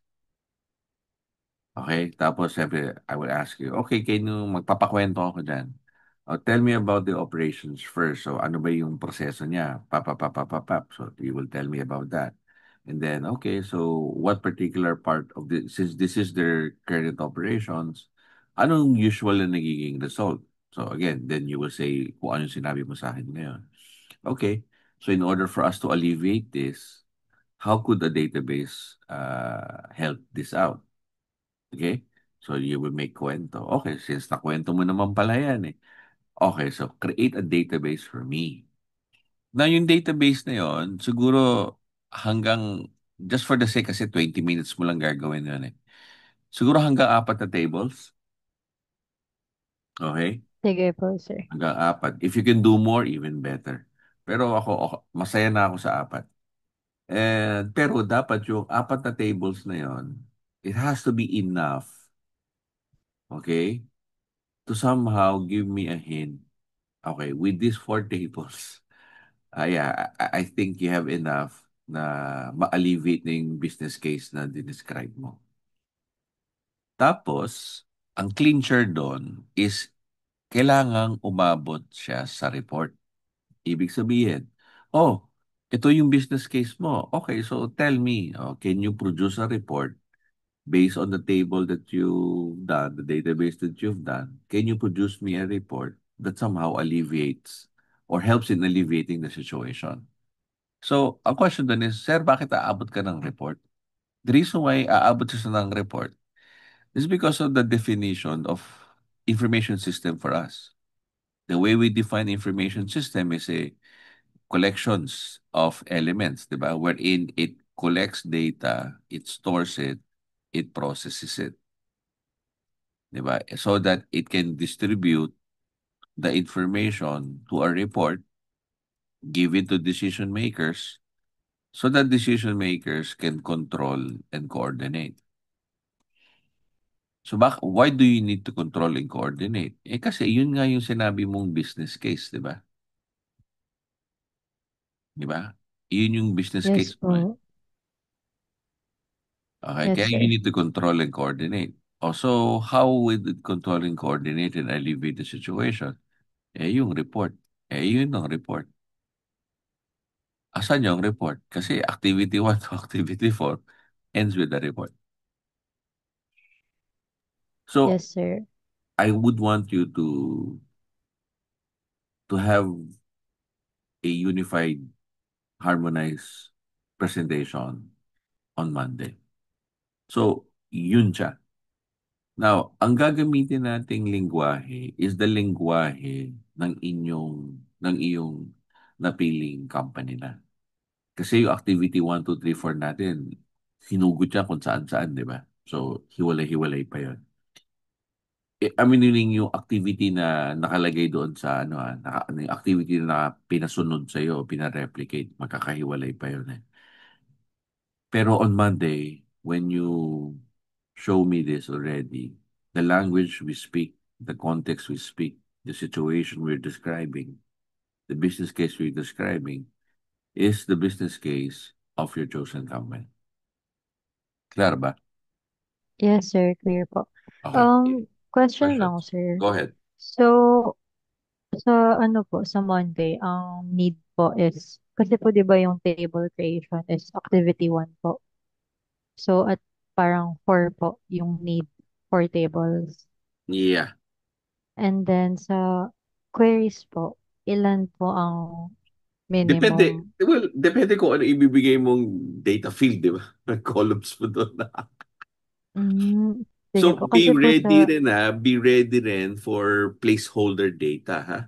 Okay? Tapos, siyempre, I will ask you, okay, magpapakwento ako dyan. Tell me about the operations first. So, ano ba yung proseso niya? Papapapapapap. So, you will tell me about that. And then, okay, so what particular part of this, since this is their current operations, anong usual na nagiging result? So, again, then you will say kung ano yung sinabi mo sa akin ngayon. Okay, so in order for us to alleviate this, how could a database help this out? Okay? So you will make kwento. Okay, since nakwento mo naman pala yan eh. Okay, so create a database for me. Na yung database na yon, siguro hanggang, just for the sake kasi 20 minutes mo lang gagawin yun eh. Siguro hanggang 4 na tables. Okay? Sige po, sir. Hanggang 4. If you can do more, even better. Pero masaya na ako sa 4. Pero dapat yung 4 na tables na yon, it has to be enough, okay, to somehow give me a hint. Okay, with these 4 tables, yeah, I think you have enough na ma-alleviate na yung business case na dinescribe mo. Tapos, ang clincher doon is kailangang umabot siya sa report. Ibig sabihin, oh, ito yung business case mo. Okay, so tell me, can you produce a report based on the table that you've done, the database that you've done? Can you produce me a report that somehow alleviates or helps in alleviating the situation? So, ang question dun is, Sir, bakit aabot ka ng report? The reason why aabot siya ng report is because of the definition of information system for us. The way we define information system is a collections of elements, di ba? Wherein it collects data, it stores it, it processes it. di ba? So that it can distribute the information to a report, give it to decision makers, so that decision makers can control and coordinate. So why do you need to control and coordinate? Kasi yun nga yung sinabi mong business case, di ba? Di ba? Yun yung business Yes case mo eh. po. Okay, Yes, kaya you sir. need to control and coordinate. Also, how would it control and coordinate and alleviate the situation? Yung report. Yun ang report. Asan yung report? Kasi activity 1 to activity 4 ends with the report. So, Yes, sir. I would want you to have a unified, harmonized presentation on Monday. So, yun siya. Now, ang gagamitin nating lengguwahe is the lengguwahe ng iyong napiling company na. Kasi yung activity 1, 2, 3, 4 natin, hinugot siya kung saan-saan, di ba? So, hiwalay-hiwalay pa yun. Meaning yung activity na nakalagay doon sa yung activity na pinasunod sa iyo, pinareplicate, magkakahiwalay pa yun eh. Pero on Monday, when you show me this already, the language we speak, the context we speak, the situation we're describing, the business case we're describing, is the business case of your chosen company. Clear ba? Yes, sir. Clear po. Okay. Question lang, Questions? sir. Go ahead. So, sa ano po, sa Monday, ang need po is, kasi po 'di ba yung table creation is activity 1 po. So, at parang 4 po yung need for tables. Yeah. And then sa queries po, ilan po ang Depende. minimum? Well, depende kung ano ibibigay mong data field, di ba? Columns mo doon. Mm, sige So, po. Kasi po sa, be ready rin for placeholder data, ha?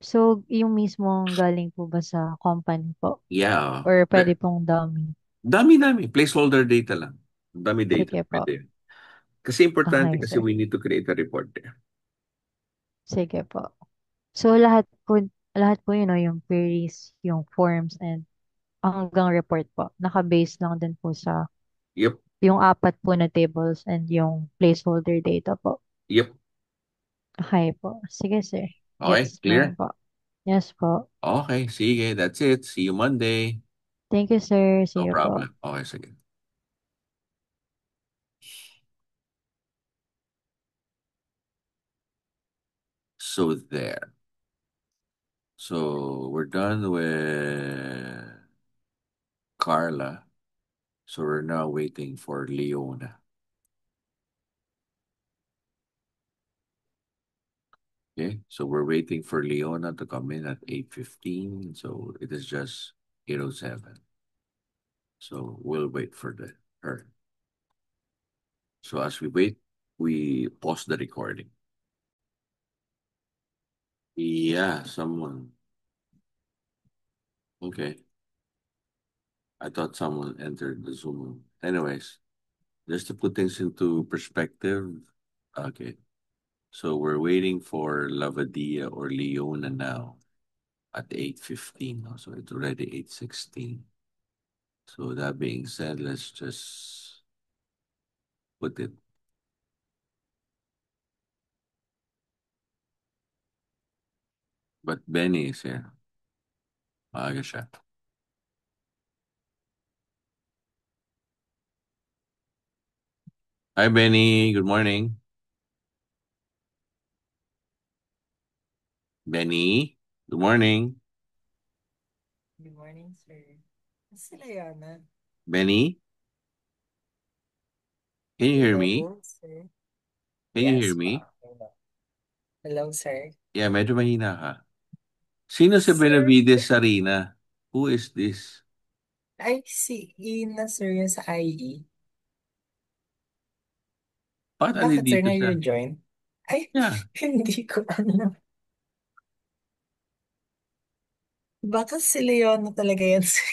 so yung mismong galing po ba sa company po? Yeah. Or pwede pong dummy? Dami-dami. Placeholder data lang. Dami data. Sige po. Pwede. Kasi importante Okay, kasi sir. we need to create a report there. Sige po. So lahat po yun, no, yung queries, yung forms, and hanggang report po. Naka-base lang din po sa Yep. yung apat po na tables and yung placeholder data po. Yep. Okay po. Sige, sir. Okay. Gets ko na Clear? po. Yes po. Okay. Sige. That's it. See you Monday. Thank you, sir. See No you po. problem. Okay. Sige. So there. So we're done with Carla. So we're now waiting for Leona. Okay, so we're waiting for Leona to come in at 8:15. So it is just 8:07. So we'll wait for her. So as we wait, we pause the recording. Yeah, someone. Okay. I thought someone entered the Zoom. Anyways, just to put things into perspective. Okay. So we're waiting for Lavadia or Leona now at 8:15. So it's already 8:16. So that being said, let's just put it. But Benny is here. Maaga siya. Hi, Benny. Good morning. Benny, good morning. Good morning, sir. Sila Yana. Benny, can you hear me? Hello, sir. Can you hear Yes, me? pa. Hello, sir. Yeah, medyo mahina ka. Sino si Sir, Benavides Sarina? Who is this? ay si Ina, sir, yun sa IE. Bakit Bakit, sir, andito siya? na-join? Ay, Yeah. hindi ko alam. Baka si Leona talaga yan, sir.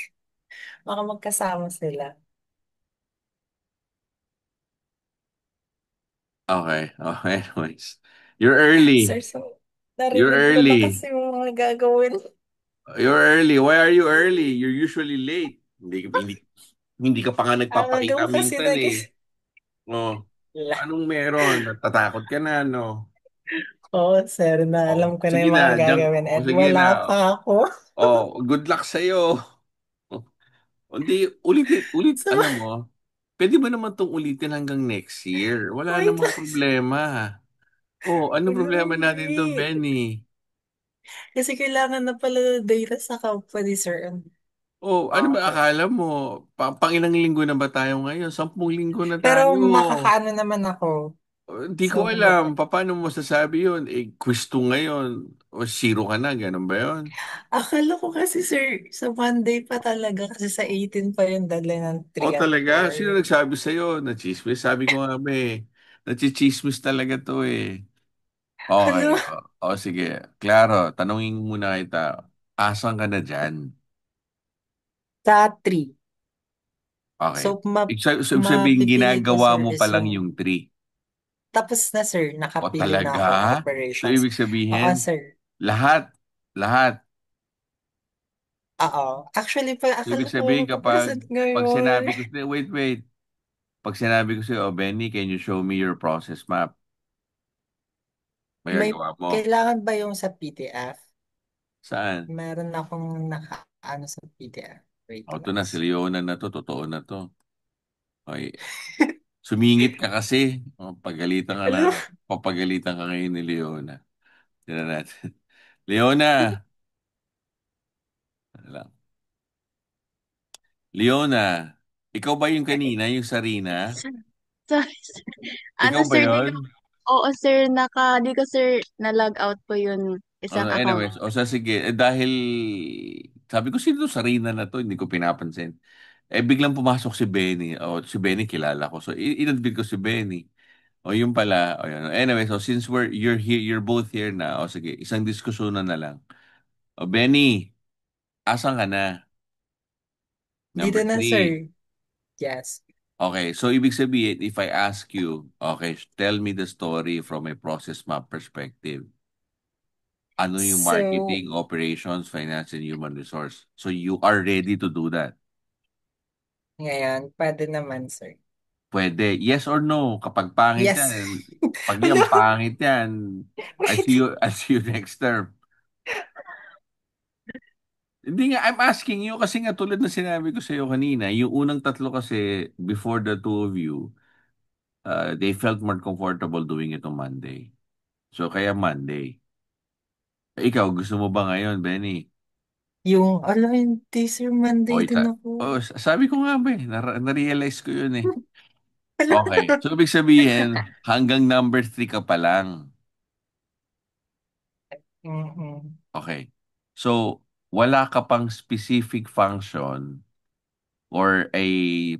Baka magkasama sila. Okay. Oh, anyways. You're Sir, early. so, You're narinig ko na early. kasi yung mga gagawin. You're early. Why are you early? You're usually late. Hindi ka pa nga Ang aga nagpapakita mo kasi minsan eh. Oh. La. Anong meron? Natatakot ka na, no? Oo, sir, na Oh, alam ko na sige yung na, mga jump. gagawin Oh, and sige wala na. pa ako. Oh, good luck sa'yo. Hindi, So, alam mo, pwede ba naman tong ulitin hanggang next year? Wala wait namang lang. problema. Oh, ano Wala, problema natin doon, hindi. Benny? Kasi kailangan na pala ng data sa company, sir. Oh, ano ba Okay. akala mo? Pangilang linggo na ba tayo ngayon? 10 linggo na Pero tayo. makakaano naman ako. Hindi So, ko alam. Paano mo masasabi yun? Eh, quiz 2 ngayon. O zero ka na, ganun ba yun? akala ko kasi, sir, sa Monday pa talaga kasi sa 18 pa yung deadline ng O 3 and talaga? 4. Sino nagsabi sa'yo? Nachismis? Sabi ko nga ba eh. Nachichismis talaga to eh. Okay. Ano? Sige. Klaro, tanungin muna kita. Asan ka na dyan? Sa 3. Okay. So, So, ibig sabihin, mapipili ko, ginagawa sir, mo pa is lang yung yung 3. tapos na, sir. O Nakapili na talaga? akong So, operations. ibig Oo, sabihin, sir. lahat, lahat. Oo. Actually, pa, So, akala ibig ko sabihin magpapresent pag ngayon. sinabi ko, wait, wait. Pag sinabi ko sa'yo, oh, Benny, can you show me your process map? May Magagawa mo. kailangan ba yung sa PDF? Saan? Meron akong nakaano sa PDF. Wait O, ito lang, na, si sir. Leona na to, totoo na to. Okay. Sumingit ka kasi. O, pagalitan ka na. Alam, Papagalitan ka ngayon ni Leona. Tignan natin. Leona! Wala. Leona, ikaw ba yung kanina, yung Sarina? Sorry, sir. Ikaw Ano, ba sir, yon? oo, sir, di ko, sir, na-log out po yung isang account. Anyways, sige. Dahil sabi ko, sino to Sarina na to? Hindi ko pinapansin. Biglang pumasok si Benny. Si Benny kilala ko. So, inadmit ko si Benny. Yung pala. Yun. Anyway, so since you're both here na. Sige, isang diskusyonan na lang. Benny, asan ka na? dito Number na, three. sir. Yes. Okay, so ibig sabihin, if I ask you, okay, tell me the story from a process map perspective. Ano yung So, marketing, operations, finance, and human resource? So you are ready to do that. ngayon, pwede naman, sir. Pwede. Yes or no? Kapag pangit Yes. yan, pag yan Hello? pangit yan, Wait. I see you next term. Hindi nga, I'm asking you kasi nga tulad na sinabi ko sa iyo kanina, yung unang tatlo kasi before the two of you, they felt more comfortable doing it on Monday. So kaya Monday. Ikaw, gusto mo ba ngayon, Benny? Yung, ala, hindi, sir, O Monday din ako. sabi ko nga ba eh, na-realize ko yun eh. Hello? Okay, so ibig sabihin, hanggang number 3 ka pa lang. Mhm. Okay. So, wala ka pang specific function or a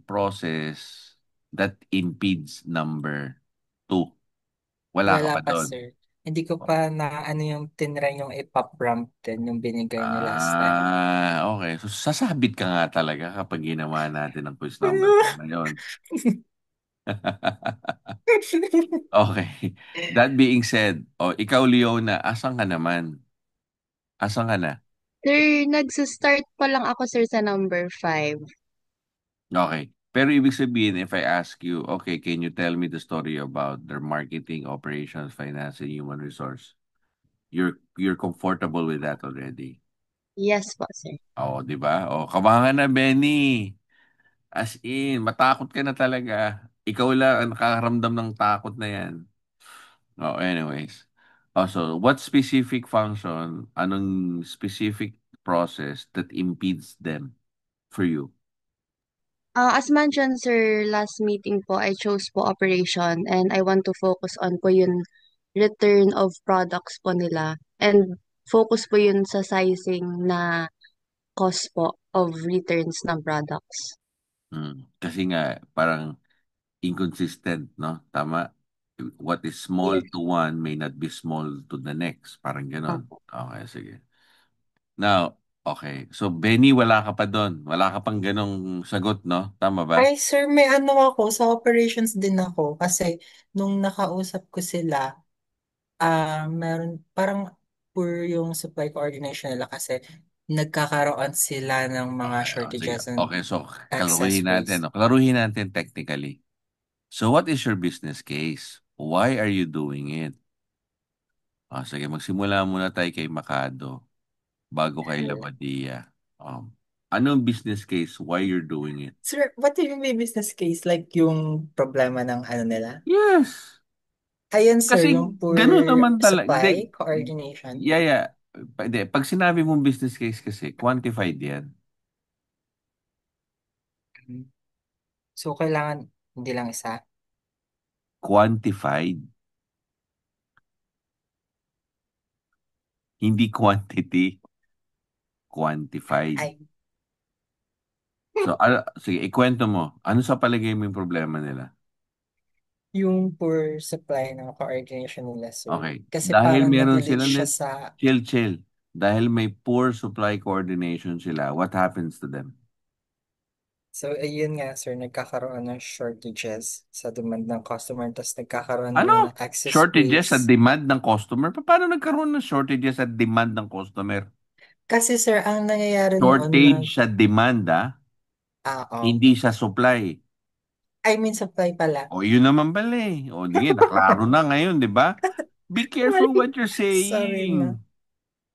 process that impedes number 2. Wala ka Wala pa pa, doon. sir. Hindi ko pa na ano yung tinry yung ipop ramp din, yung binigay niyo last time. Okay. So, sasabit ka nga talaga kapag ginawa natin ang quiz number 2 na yun. Okay. That being said, ikaw, Leona, asan ka naman? Asan ka na? Sir, nagsa-start pa lang ako, sir, sa number 5. Okay. Pero ibig sabihin, if I ask you, okay, can you tell me the story about their marketing, operations, finance, and human resource? You're comfortable with that already. Yes po, sir. Di ba? Kabahan na, Benny. As in, matakot ka na talaga. Ikaw lang ang nakakaramdam ng takot na yan. Anyways. So, what specific function, anong specific process that impedes them for you? As mentioned, sir, last meeting po, I chose po operation and I want to focus on po yung return of products po nila and focus po yun sa sizing na cost po of returns ng products. Kasi nga, parang inconsistent, no? Tama? What is small Yes. to one may not be small to the next. Parang ganon. Opo. Okay, sige. Now, Okay. So, Benny, wala ka pa doon. Wala ka pang ganong sagot, no? Tama ba? Ay, sir, may ano ako, sa operations din ako. Kasi nung nakausap ko sila, meron, parang poor yung supply coordination nila kasi nagkakaroon sila ng mga Okay. Oh, sige. shortages and Okay. So, excess klaruhin natin. waste. No? Klaruhin natin technically. So, what is your business case? Why are you doing it? Sige, magsimula muna tayo kay Makado bago kay Sir, Labadia. Um, anong business case? Why you're doing it? sir, what do you mean by business case? Like yung problema ng ano nila? Yes. Ayun, sir, Kasi yung poor ganun naman talaga. supply Hindi, coordination. yeah, yeah. Hindi, pag sinabi mong business case kasi, quantified yan. So, kailangan hindi lang isa. Quantified, hindi quantity, quantified. Ay, So, sige, ikwento mo. Ano sa palagay mo yung problema nila? yung poor supply ng coordination nila, sir. Okay. Kasi Dahil parang meron nag-lead sila siya net, sa. chill, chill. Dahil may poor supply coordination sila, what happens to them? So, ayun nga, sir, nagkakaroon ng shortages sa demand ng customer, tapos nagkakaroon din ng Ano? excess Shortages sa waste. demand ng customer? Paano nagkaroon ng shortages sa demand ng customer? Kasi, sir, ang nangyayari noon na, Shortage sa demand, hindi opo. sa supply. I mean, supply pala. O yun naman pala eh. O di, naklaro na ngayon, di ba? Be careful Mali. what you're Sorry saying. na.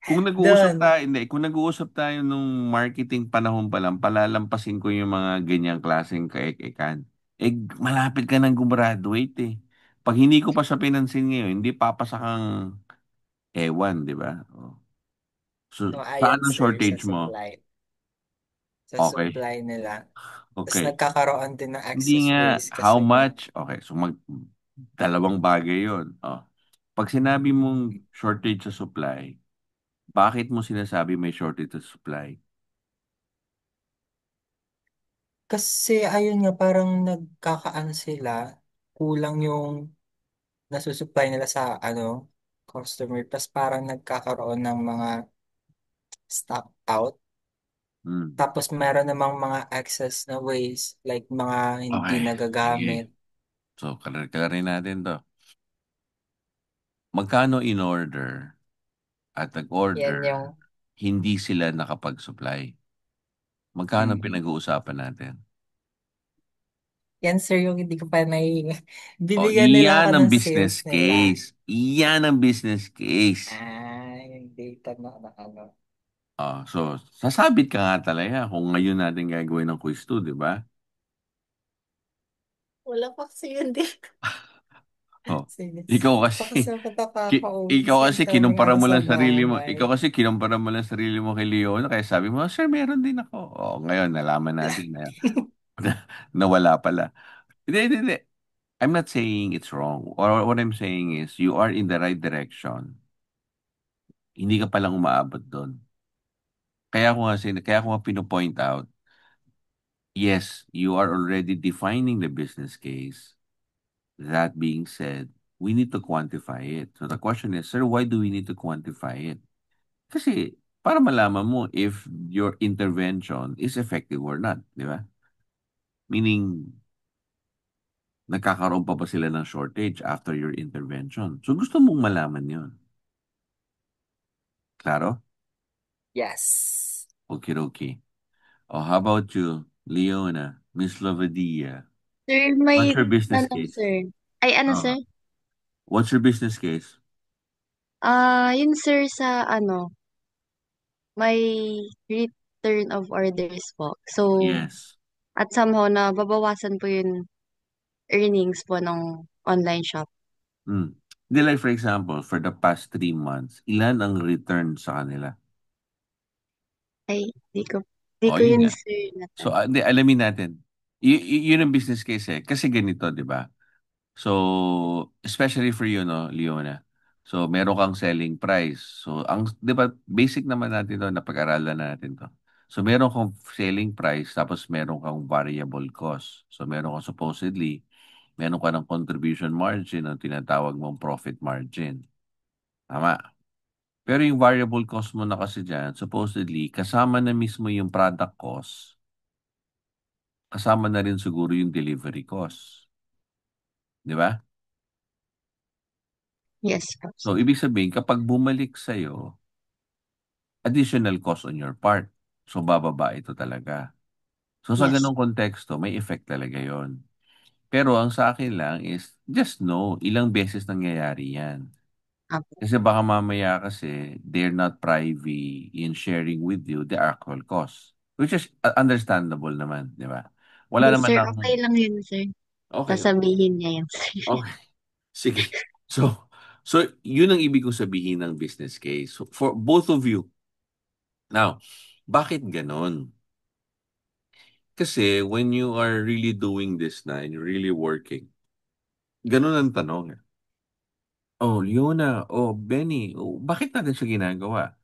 Kung nag-uusap Doon. tayo, hindi, kung nag-uusap tayo nung marketing panahon pa lang, palalampasin ko yung mga ganyang klaseng kaek-ekan. Eh, malapit ka nang gumraduate eh. Pag hindi ko pa siya pinansin ngayon, hindi papasa kang ewan, di ba? So, No, saan ayon, ang sir, sa shortage mo? supply. Sa Okay. supply nila. Tapos Okay. nagkakaroon din ng Hindi excess nga, waste how kasi nga. much? Okay, so dalawang bagay yun. Pag sinabi mong shortage sa supply, bakit mo sinasabi may shortage sa supply? Kasi ayun nga, parang nagkakaano sila, kulang yung nasusupply nila sa ano, customer. Tapos parang nagkakaroon ng mga stock out. Hmm. Tapos meron namang mga excess na waste, like mga hindi Okay, nagagamit. sige. So, kalarin natin to. Magkano in order at Yan nag-order, yung, hindi sila nakapag-supply? Magkano mm. pinag-uusapan natin? Yan, sir, yung hindi ko pa O, bibigyan nila ako iyan ang ng business sales nila. case. Iyan ang business case. Yung data na ano. So, sasabit ka nga talaga kung ngayon natin gagawin ng quiz 2, di ba? Wala pa kasi yun din. Oh, Sige. ikaw Pa kasi kasi, ako nakaka-uwi ikaw sa kasi daming kinumpara ano mo sa lang sarili mo. bahay. Ikaw kasi kinumpara mo lang sarili mo kay Leona kaya sabi mo, sir, meron din ako. Ngayon nalaman natin na nawala pala. Hindi, hindi, hindi. I'm not saying it's wrong. Or what I'm saying is you are in the right direction. Hindi ka palang umaabot doon. Kaya ko nga pinopoint out, yes, you are already defining the business case. That being said, we need to quantify it. So the question is, sir, why do we need to quantify it? Kasi para malaman mo if your intervention is effective or not, di ba? Meaning, nagkakaroon pa ba sila ng shortage after your intervention? So gusto mong malaman yon. Klaro? Yes. Okay, okay. Oh, how about you, Leona, Miss Lovadia? Sir, What's may your business tanong, case? sir. Ay, ano, sir? Uh, what's your business case? Yun, sir, sa ano, may return of orders po. So, Yes. at somehow na babawasan po yung earnings po ng online shop. Hmm. Di like for example, for the past 3 months, ilan ang return sa kanila? Ay, di O, ko yun yun, nga. sir, So, natanong. hindi, alamin natin. Yun ang business case eh. Kasi ganito, di ba? So, especially for you, no, Leona. So, meron kang selling price. So, di ba, basic naman natin to, napag-aralan natin to. So, meron kang selling price, tapos meron kang variable cost. So, meron kang supposedly, meron ka ng contribution margin, ang tinatawag mong profit margin. Tama. Pero yung variable cost mo na kasi dyan, supposedly, kasama na mismo yung product cost, kasama na rin siguro yung delivery cost. Di ba? Yes po. So, ibig sabihin, kapag bumalik sa'yo, additional cost on your part. So, bababa ito talaga. So, sa Yes. ganong konteksto, may effect talaga yon. Pero ang sa akin lang is, just know, ilang beses nangyayari yan. Apo. Kasi baka mamaya kasi, they're not privy in sharing with you the actual cost. Which is understandable naman, di ba? Wala Yes, naman sir. Okay ng... lang yun, sir. Okay, okay. Sasabihin niya yan, sir. Okay. Sige. So, yun ang ibig kong sabihin ng business case. So, for both of you. Now, bakit ganon? Kasi when you are really doing this na and you're really working, ganon ang tanong. Oh, Leona, oh, Benny, oh, bakit natin siya ginagawa?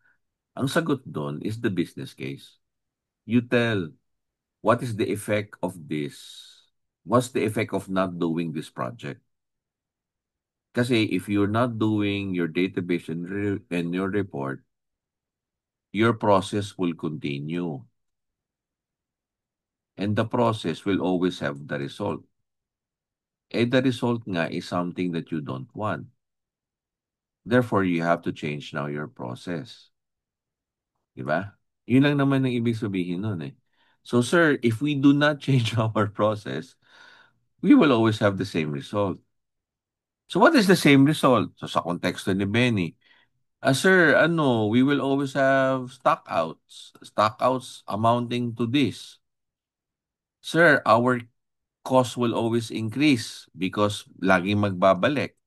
Ang sagot doon is the business case. You tell, what is the effect of this? What's the effect of not doing this project? Kasi if you're not doing your database and your report, your process will continue. And the process will always have the result. Eh, the result nga is something that you don't want. Therefore, you have to change now your process. Di ba? Yun lang naman ang ibig sabihin nun eh. So, sir, if we do not change our process, we will always have the same result. So, what is the same result? So, sa konteksto ni Benny, sir, we will always have stockouts. Stockouts amounting to this. Sir, our cost will always increase because laging magbabalik.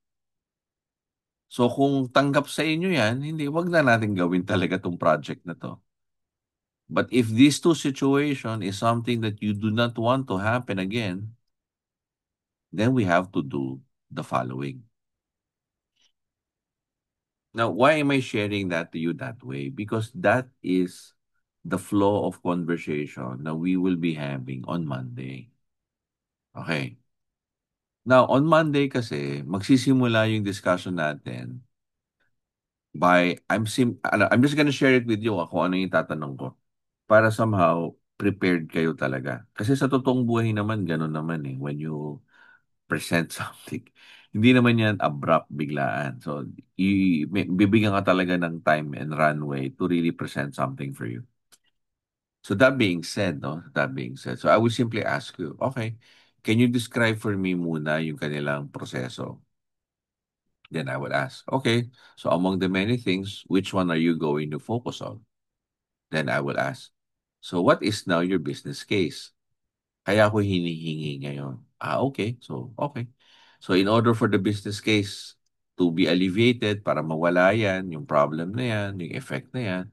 So kung tanggap sa inyo yan, hindi, wag na natin gawin talaga tong project na to. But if these two situation is something that you do not want to happen again, then we have to do the following. Now, why am I sharing that to you that way? Because that is the flow of conversation that we will be having on Monday. Okay. Now, on Monday kasi, magsisimula yung discussion natin I'm just gonna share it with you kung ano yung tatanong ko para somehow prepared kayo talaga. Kasi sa totoong buhay naman, gano'n naman eh. When you present something, hindi naman yan abrupt, biglaan. So, bibigyan ka talaga ng time and runway to really present something for you. So that being said, no? That being said, so I will simply ask you, okay, can you describe for me muna yung kanilang proseso? Then I would ask, okay, so among the many things, which one are you going to focus on? Then I will ask, so what is now your business case? Kaya ako hinihingi ngayon. Okay. So, okay. So, in order for the business case to be alleviated, para mawala yan, yung problem na yan, yung effect na yan,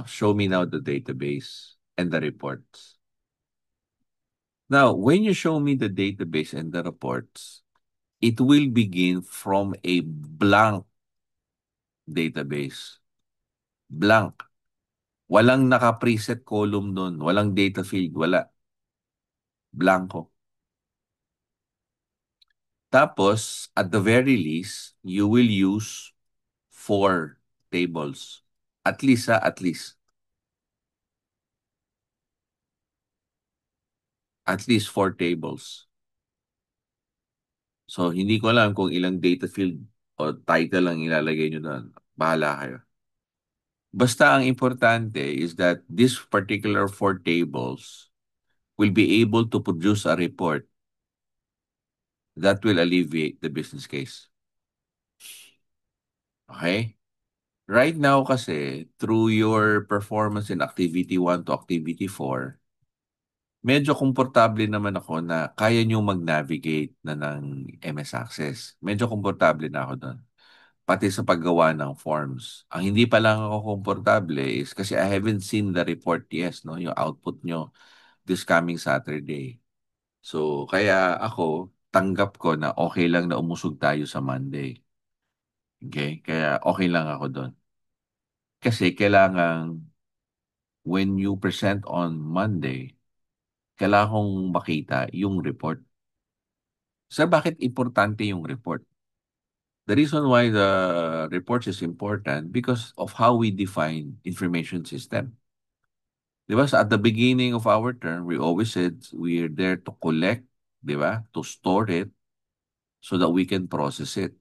show me now the database and the reports. Now, when you show me the database and the reports, it will begin from a blank database. Blank. Walang naka-preset column doon. Walang data field. Wala. Blanco. Tapos, at the very least, you will use 4 tables. At least, at least. At least 4 tables. So, hindi ko alam kung ilang data field o title lang ilalagay nyo doon. Bahala kayo. Basta ang importante is that this particular 4 tables will be able to produce a report that will alleviate the business case. Okay? Right now kasi, through your performance in Activity 1 to Activity 4, medyo komportable naman ako na kaya nyo mag-navigate na ng MS Access. Medyo komportable na ako doon. Pati sa paggawa ng forms. Ang hindi pa lang ako komportable is kasi I haven't seen the report yes, no? Yung output nyo this coming Saturday. So, kaya ako, tanggap ko na okay lang na umusog tayo sa Monday. Okay? Kaya okay lang ako doon. Kasi kailangan when you present on Monday, kailangan kong makita yung report. Sir, bakit importante yung report? The reason why the reports is important because of how we define information system. Di ba? So at the beginning of our term, we always said we're there to collect, di ba? To store it so that we can process it.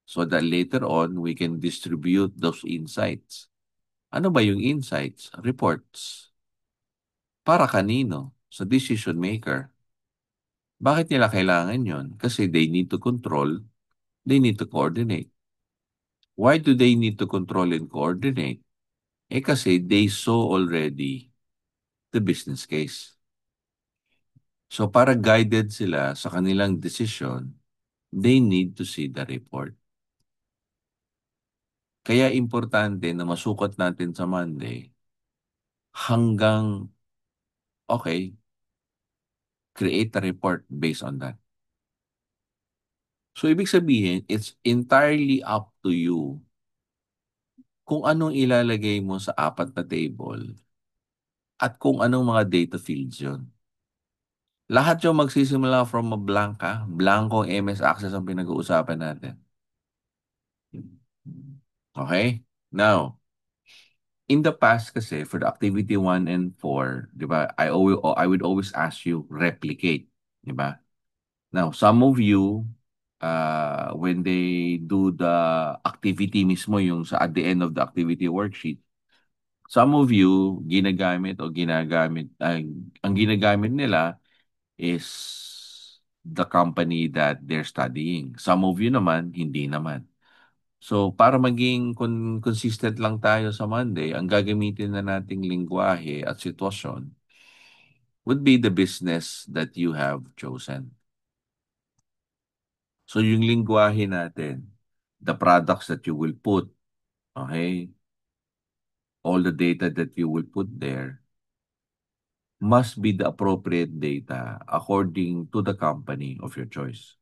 So that later on, we can distribute those insights. Ano ba yung insights? Reports. Para kanino? Sa decision maker. Bakit nila kailangan yon? Kasi they need to control, they need to coordinate. Why do they need to control and coordinate? Kasi they saw already the business case. So para guided sila sa kanilang decision, they need to see the report. Kaya importante na masukat natin sa Monday hanggang, okay, create a report based on that. So ibig sabihin, it's entirely up to you kung anong ilalagay mo sa apat na table at kung anong mga data fields yun. Lahat yung magsisimula from a blanca, blankong MS Access ang pinag-uusapan natin. Okay? Now, in the past kasi, for the activity 1 and 4, di ba, I would always ask you, replicate. Di ba? Now, some of you, when they do the activity mismo, yung sa at the end of the activity worksheet, some of you, ang ginagamit nila is the company that they're studying. Some of you naman, hindi naman. So, para maging consistent lang tayo sa Monday, ang gagamitin na nating lingwahe at sitwasyon would be the business that you have chosen. So, yung lingwahe natin, the products that you will put, okay, all the data that you will put there, must be the appropriate data according to the company of your choice.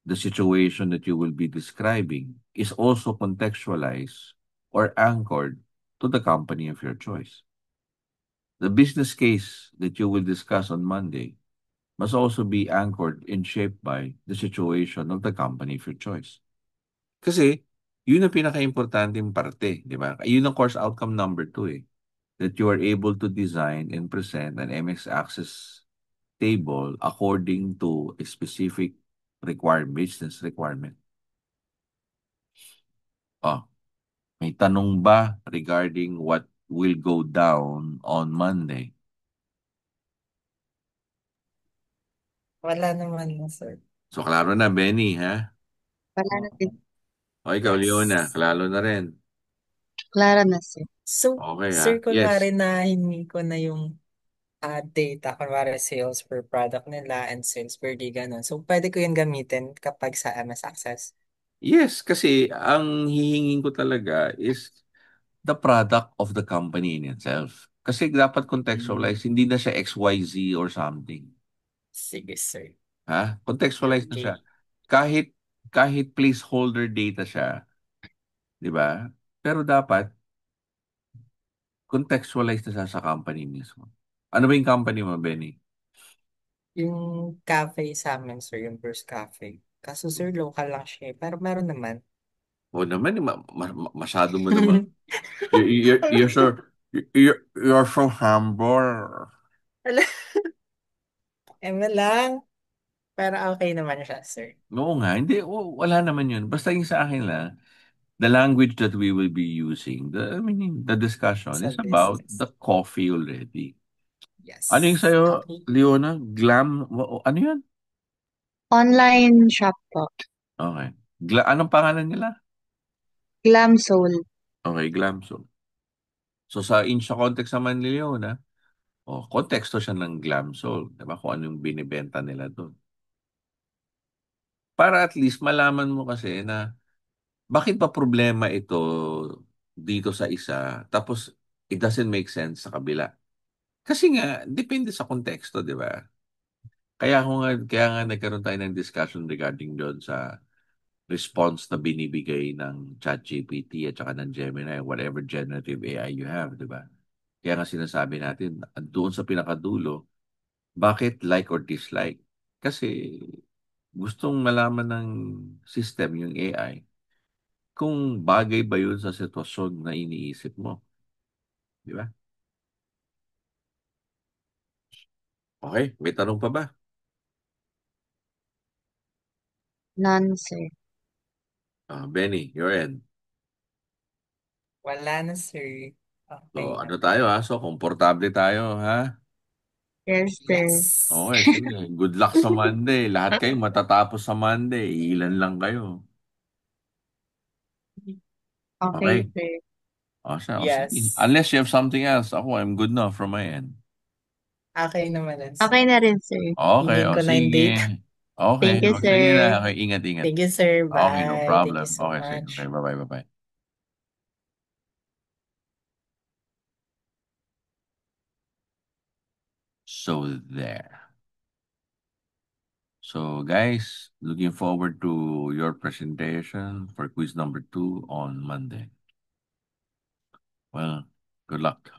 The situation that you will be describing is also contextualized or anchored to the company of your choice. The business case that you will discuss on Monday must also be anchored and shaped by the situation of the company of your choice. Kasi, yun ang pinaka-importanting parte, di ba? Yun ang course outcome number 2 eh. That you are able to design and present an MX Access table according to a specific business requirement. Oh, may tanong ba regarding what will go down on Monday? Wala naman na, sir. So, klaro na, Benny, ha? Wala na din. O, ikaw, Leona, Yes. klaro na rin. Clara na, sir. So, Okay, ha? sir, Yes. kunwari na hingi ko na yung data, kunwari sales per product nila and sales per day, ganun. So, pwede ko yung gamitin kapag sa MS Access. Yes, kasi ang hihingin ko talaga is the product of the company in itself. Kasi dapat contextualize, hindi na siya XYZ or something. Sige, sir. Ha? Contextualize na siya. Okay. Kahit kahit placeholder data siya, 'di ba? Pero dapat contextualize na siya sa company mismo. Ano ba yung company mo, Benny? Yung cafe sa amin, sir, yung Burst Cafe. Kaso, sir, local lang siya, eh. Pero meron naman. O naman, masyado mo naman. You're sure, you're from Hamburg. Wala. Eme lang. Pero okay naman siya, sir. Oo nga, hindi, wala naman yun. Basta yung sa akin lang, the language that we will be using, the discussion Sa is about business. the coffee already. Ano yung Yes. sa'yo, Okay. Leona? Ano yun? Online shop po. Okay. Anong pangalan nila? Glam Soul. Okay, Glamso. So sa context naman ni Leona, konteksto siya ng Glamsol. Diba? Kung ano yung binibenta nila doon. Para at least malaman mo kasi na bakit ba problema ito dito sa isa, tapos it doesn't make sense sa kabila. Kasi nga, depende sa konteksto, di ba? Kaya nga nagkaroon tayo ng discussion regarding doon sa response na binibigay ng ChatGPT at saka ng Gemini, whatever generative AI you have, di ba? Kaya nga sinasabi natin, doon sa pinakadulo, bakit like or dislike? Kasi Gustong malaman ng system, yung AI, kung bagay ba yun sa sitwasyon na iniisip mo. Di ba? Okay, may tanong pa ba? None, sir. Benny, your end. Wala na, sir. So, Okay na. ano tayo ha? So, komportable tayo ha? Yes, sir. Yes. Okay, sige. Good luck sa Monday. Lahat kayo matatapos sa Monday. Ilan lang kayo. Okay, Okay. sir. O, sige. Yes. Unless you have something else, ako, I'm good na from my end. Okay naman yan, Okay sir. na rin, sir. Okay, Hingin o ko na yung sige. date. Okay, Thank you, o sige na. sir. Okay, ingat-ingat. Thank you, sir. Okay, no Bye. Thank problem. you so Okay, sige. Okay, much. bye-bye, bye-bye. So, there. So, guys, looking forward to your presentation for quiz number 2 on Monday. Well, good luck.